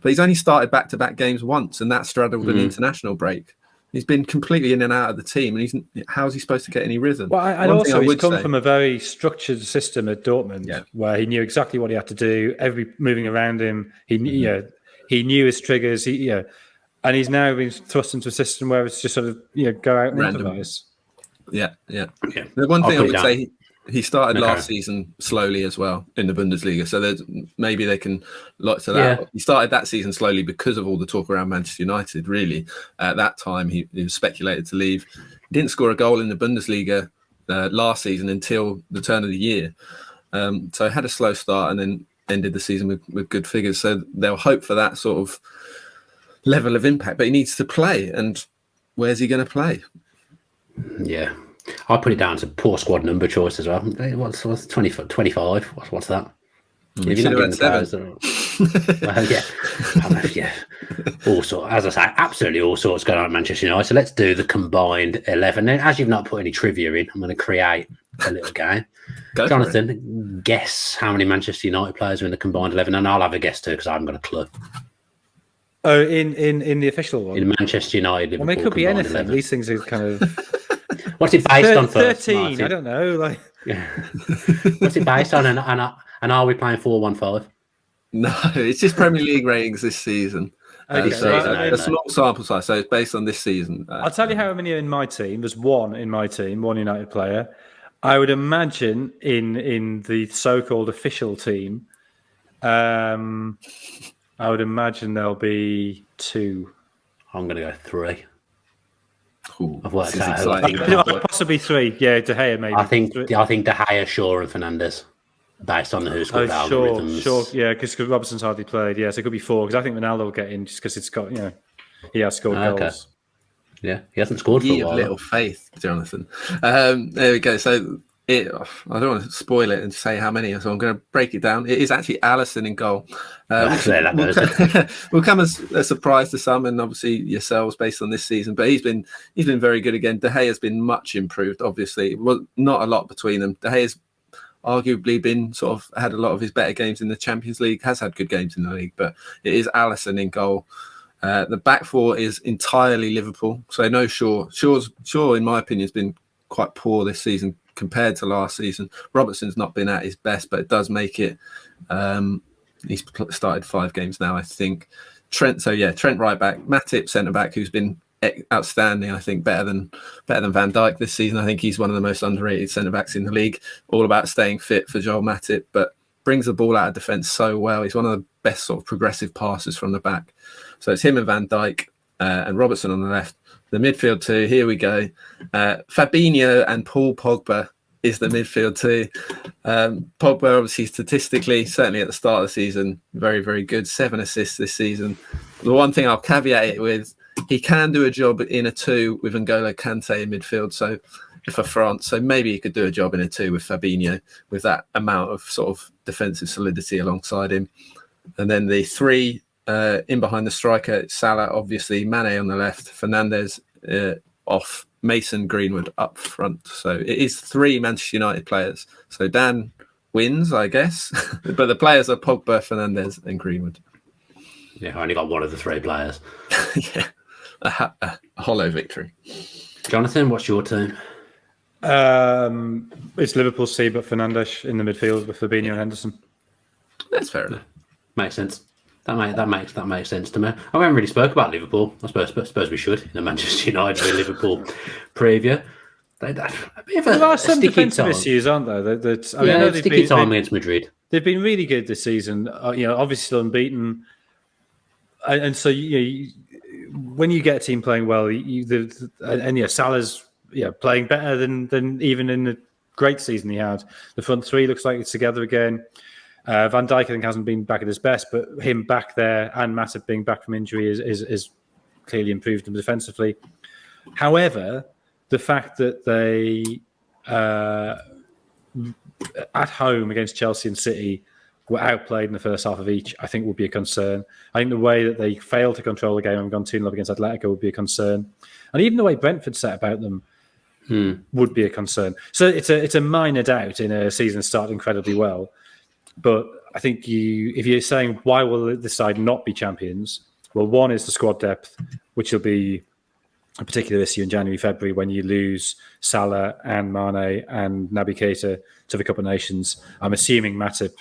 But he's only started back-to-back games once, and that straddled an international break. He's been completely in and out of the team, and how's he supposed to get any rhythm? Well, he's come from a very structured system at Dortmund, where he knew exactly what he had to do. Every moving around him, he knew his triggers. And he's now been thrust into a system where it's just sort of go out and improvise. Yeah. The one thing I would say, he started last season slowly as well in the Bundesliga, so maybe they can look to that. Yeah. He started that season slowly because of all the talk around Manchester United, really. At that time, he was speculated to leave. He didn't score a goal in the Bundesliga last season until the turn of the year. So had a slow start and then ended the season with good figures. So they'll hope for that sort of level of impact, but he needs to play. And where's he going to play? Yeah. I put it down to poor squad number choice as well. What's 25? What's that? You should have had 7. Well, yeah. All sorts, as I say, absolutely all sorts going on at Manchester United. So let's do the combined 11. Then, as you've not put any trivia in, I'm going to create a little game. Jonathan, guess how many Manchester United players are in the combined 11, and I'll have a guess too because I haven't got a clue. Oh, in the official one, in Manchester United, Liverpool. Well, it could be anything. 11. These things are kind of. What's it based on? First, 13. Martin? I don't know. Like, what's it based on? And are we playing 4-1-5? No, it's just Premier League ratings this season. Okay, a small sample size, so it's based on this season. I'll tell you how many are in my team. There's one in my team, one United player. I would imagine in the so-called official team, I would imagine there'll be 2. I'm going to go 3. Ooh, I've worked out. Possibly 3. Yeah, De Gea maybe. I think De Gea, Shaw, and Fernandes, based on the WhoScored algorithms. Sure, yeah, because Robertson's hardly played. Yeah, so it could be 4 because I think Ronaldo will get in just because it's got he has scored goals. Yeah, he hasn't scored for a while. Little faith, Jonathan. There we go. So I don't want to spoil it and say how many, so I'm going to break it down. It is actually Alisson in goal. Will come as a surprise to some, and obviously yourselves based on this season. But he's been very good again. De Gea has been much improved. Obviously, not a lot between them. De Gea's arguably been had a lot of his better games in the Champions League. Has had good games in the league, but it is Alisson in goal. The back four is entirely Liverpool. So no Shaw. Shaw, in my opinion, has been quite poor this season compared to last season. Robertson's not been at his best, but it does make it. He's started 5 games now, I think. Trent right back. Matip centre back, who's been outstanding. I think better than Van Dijk this season. I think he's one of the most underrated centre backs in the league. All about staying fit for Joel Matip, but brings the ball out of defence so well. He's one of the best sort of progressive passers from the back. So it's him and Van Dijk and Robertson on the left. The midfield 2, here we go. Fabinho and Paul Pogba is the midfield 2. Pogba, obviously, statistically, certainly at the start of the season, very, very good. 7 assists this season. The one thing I'll caveat it with, he can do a job in a 2 with N'Golo Kante in midfield. So for France, so maybe he could do a job in a 2 with Fabinho with that amount of sort of defensive solidity alongside him. And then the 3 in behind the striker, Salah, obviously, Mane on the left, Fernandes off, Mason Greenwood up front. So it is 3 Manchester United players. So Dan wins, I guess, but the players are Pogba, Fernandes and Greenwood. Yeah, I only got one of the 3 players. Yeah, a hollow victory. Jonathan, what's your team? It's Liverpool C, but Fernandes in the midfield with Fabinho and Henderson. That's fair enough. Makes sense. That makes sense to me. I haven't really spoke about Liverpool. I suppose we should in the Manchester United and Liverpool preview. There are some defensive issues, aren't there? Sticky time against Madrid. They've been really good this season. Obviously still unbeaten, and so when you get a team playing well, Salah's playing better than even in the great season he had. The front 3 looks like it's together again. Van Dijk, I think, hasn't been back at his best, but him back there and Matip being back from injury is clearly improved him defensively. However, the fact that they at home against Chelsea and City were outplayed in the first half of each, I think would be a concern. I think the way that they failed to control the game and gone 2-0 against Atletico would be a concern. And even the way Brentford set about them would be a concern. So it's a minor doubt in a season started incredibly well. But I think if you're saying why will this side not be champions, well, one is the squad depth, which will be a particular issue in January, February when you lose Salah and Mane and Naby Keita to the Cup of Nations. I'm assuming Matip,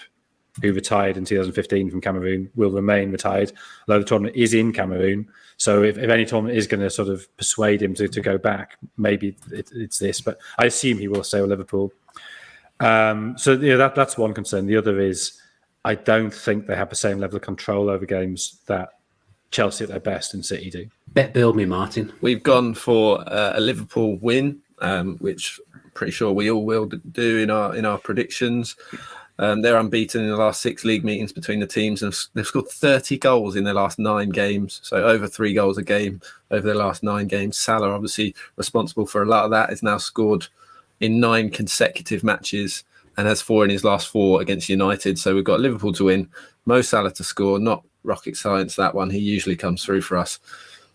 who retired in 2015 from Cameroon, will remain retired, although the tournament is in Cameroon. So if any tournament is going to sort of persuade him to go back, maybe it's this. But I assume he will stay with Liverpool. That's one concern. The other is I don't think they have the same level of control over games that Chelsea at their best and City do. Bet build me, Martin. We've gone for a Liverpool win, which I'm pretty sure we all will do in our predictions. They're unbeaten in the last 6 league meetings between the teams, and they've scored 30 goals in their last 9 games. So over 3 goals a game over their last 9 games. Salah, obviously responsible for a lot of that, has now scored in 9 consecutive matches and has 4 in his last 4 against United. So we've got Liverpool to win, Mo Salah to score, not rocket science, that one. He usually comes through for us.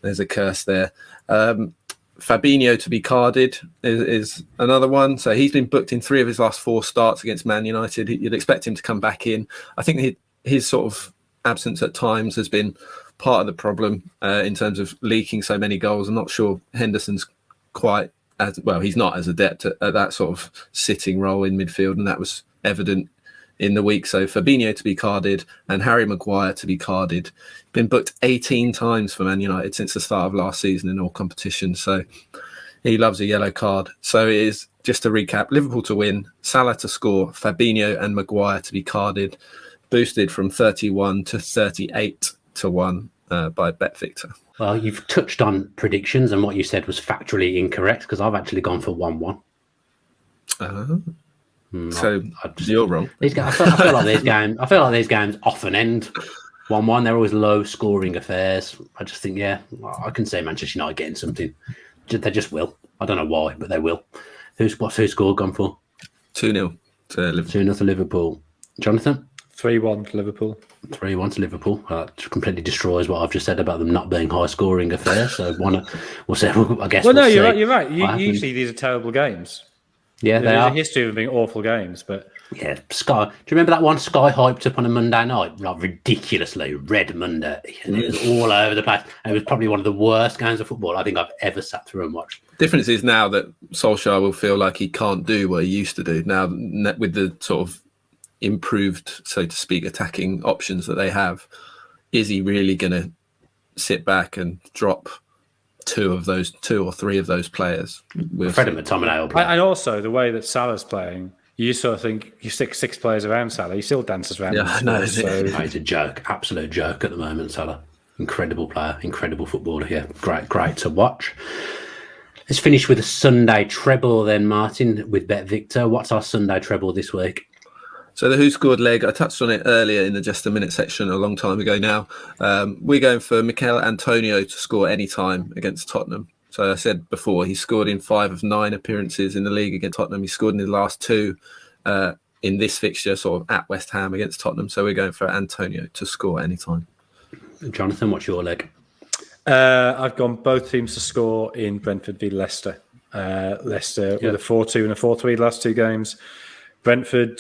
There's a curse there. Fabinho to be carded is another one. So he's been booked in 3 of his last 4 starts against Man United. You'd expect him to come back in. I think his sort of absence at times has been part of the problem in terms of leaking so many goals. I'm not sure Henderson's quite as well. He's not as adept at that sort of sitting role in midfield, and that was evident in the week. So Fabinho to be carded and Harry Maguire to be carded. Been booked 18 times for Man United since the start of last season in all competitions. So he loves a yellow card. So it is, just to recap, Liverpool to win, Salah to score, Fabinho and Maguire to be carded, boosted from 31 to 38 to 1 by BetVictor. Well, you've touched on predictions, and what you said was factually incorrect because I've actually gone for 1-1. So you're wrong. I feel like these games often end 1-1. They're always low-scoring affairs. I just think, I can say Manchester United getting something. They just will. I don't know why, but they will. What's WhoScored gone for? 2-0 to Liverpool. 2-0 to Liverpool. Jonathan? 3-1 to Liverpool. 3-1 to Liverpool. Completely destroys what I've just said about them not being high-scoring affairs. So we'll say. I guess. Well, no, see. you're right. Usually these are terrible games. Yeah, they There's are. a history of being awful games, but yeah, Sky. Do you remember that one Sky hyped up on a Monday night, like ridiculously Red Monday, and it was all over the place. And it was probably one of the worst games of football I think I've ever sat through and watched. Difference is now that Solskjaer will feel like he can't do what he used to do now with the sort of improved, so to speak, attacking options that they have. Is he really going to sit back and drop 2 or 3 of those players? Fred and McTominay. And also the way that Salah's playing, you sort of think you stick 6 players around Salah, he still dances around. Yeah, I know. So He's a joke, absolute joke at the moment, Salah. Incredible player, incredible footballer. Yeah, great to watch. Let's finish with a Sunday treble then, Martin, with BetVictor. What's our Sunday treble this week? So the WhoScored leg, I touched on it earlier in the Just a Minute section a long time ago now. We're going for Mikel Antonio to score any time against Tottenham. So I said before, he scored in 5 of 9 appearances in the league against Tottenham. He scored in his last 2 in this fixture, sort of at West Ham against Tottenham. So we're going for Antonio to score any time. Jonathan, what's your leg? I've gone both teams to score in Brentford v Leicester. Leicester with a 4-2 and a 4-3 last 2 games. Brentford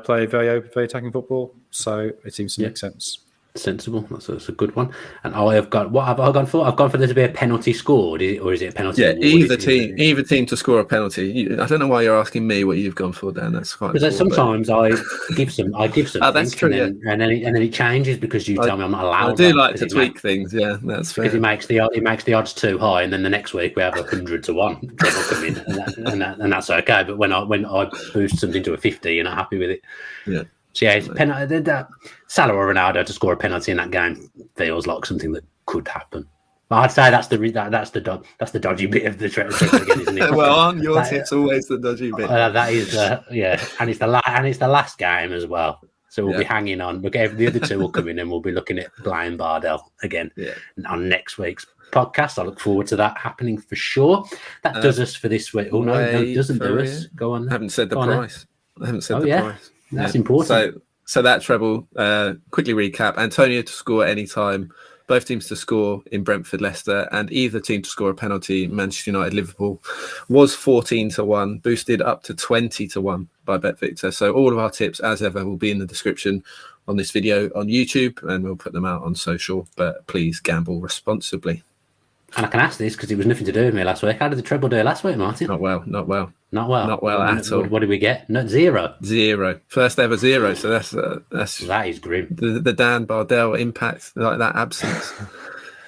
play very open, very attacking football, so it seems to make sense. Sensible. That's a good one. And I have got, what have I gone for? I've gone for there to be a penalty scored, or is it a penalty? Yeah, either team to score a penalty. I don't know why you're asking me what you've gone for, Dan. That's quite. Because sometimes I give some. Oh, that's true. And then it changes because you tell me I'm not allowed. I do like to tweak things. Yeah, that's fair. Because it makes the odds too high, and then the next week we have 100 to 1 Treble come in, and that's okay. But when I boost something to a 50, you're not happy with it. Yeah. So yeah, Salah or Ronaldo to score a penalty in that game feels like something that could happen. But I'd say that's the dodgy bit of the treble again, isn't it? Well, aren't your tips always the dodgy bit? That is, and it's the last game as well. So we'll be hanging on. The other 2 will come in, and we'll be looking at Dan Bardell again on next week's podcast. I look forward to that happening for sure. That does us for this week. Oh no, it doesn't do us. Go on. I haven't said the price. Price. That's important. So that treble, quickly recap. Antonio to score anytime, both teams to score in Brentford, Leicester, and either team to score a penalty, Manchester United, Liverpool, was 14 to 1, boosted up to 20 to 1 by BetVictor. So all of our tips, as ever, will be in the description on this video on YouTube, and we'll put them out on social, but please gamble responsibly. And I can ask this because it was nothing to do with me last week. How did the treble do last week, Martin? Not well. Not well at all. What did we get? No, 0. 0. First ever 0. So that's that is grim. The Dan Bardell impact, like that absence.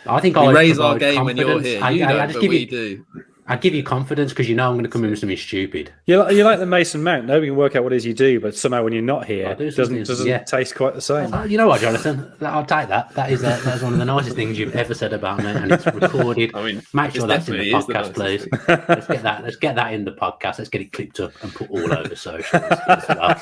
I think we I raise our game when you're here. We do. I give you confidence because you know I'm going to come in with something stupid. You're like the Mason Mount. Nobody can work out what it is you do, but somehow when you're not here, it doesn't taste quite the same. You know what, Jonathan? I'll take that. That is one of the nicest things you've ever said about me, and it's recorded. I mean, make sure that's in the podcast, please. Let's get that in the podcast. Let's get it clipped up and put all over socials as well.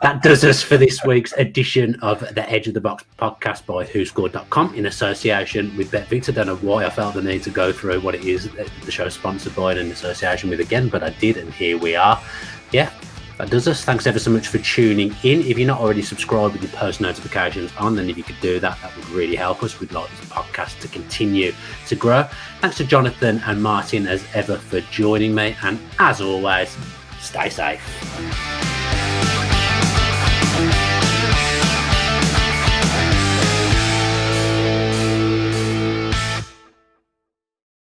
That does us for this week's edition of the Edge of the Box podcast by WhoScored.com in association with BetVictor. Don't know why I felt the need to go through what it is the show's sponsored by and in association with again, but I did, and here we are. Yeah, That does us. Thanks ever so much for tuning in. If you're not already subscribed with your post notifications on, then if you could do that, that would really help us. We'd like this podcast to continue to grow. Thanks to Jonathan and Martin as ever for joining me. And as always, stay safe.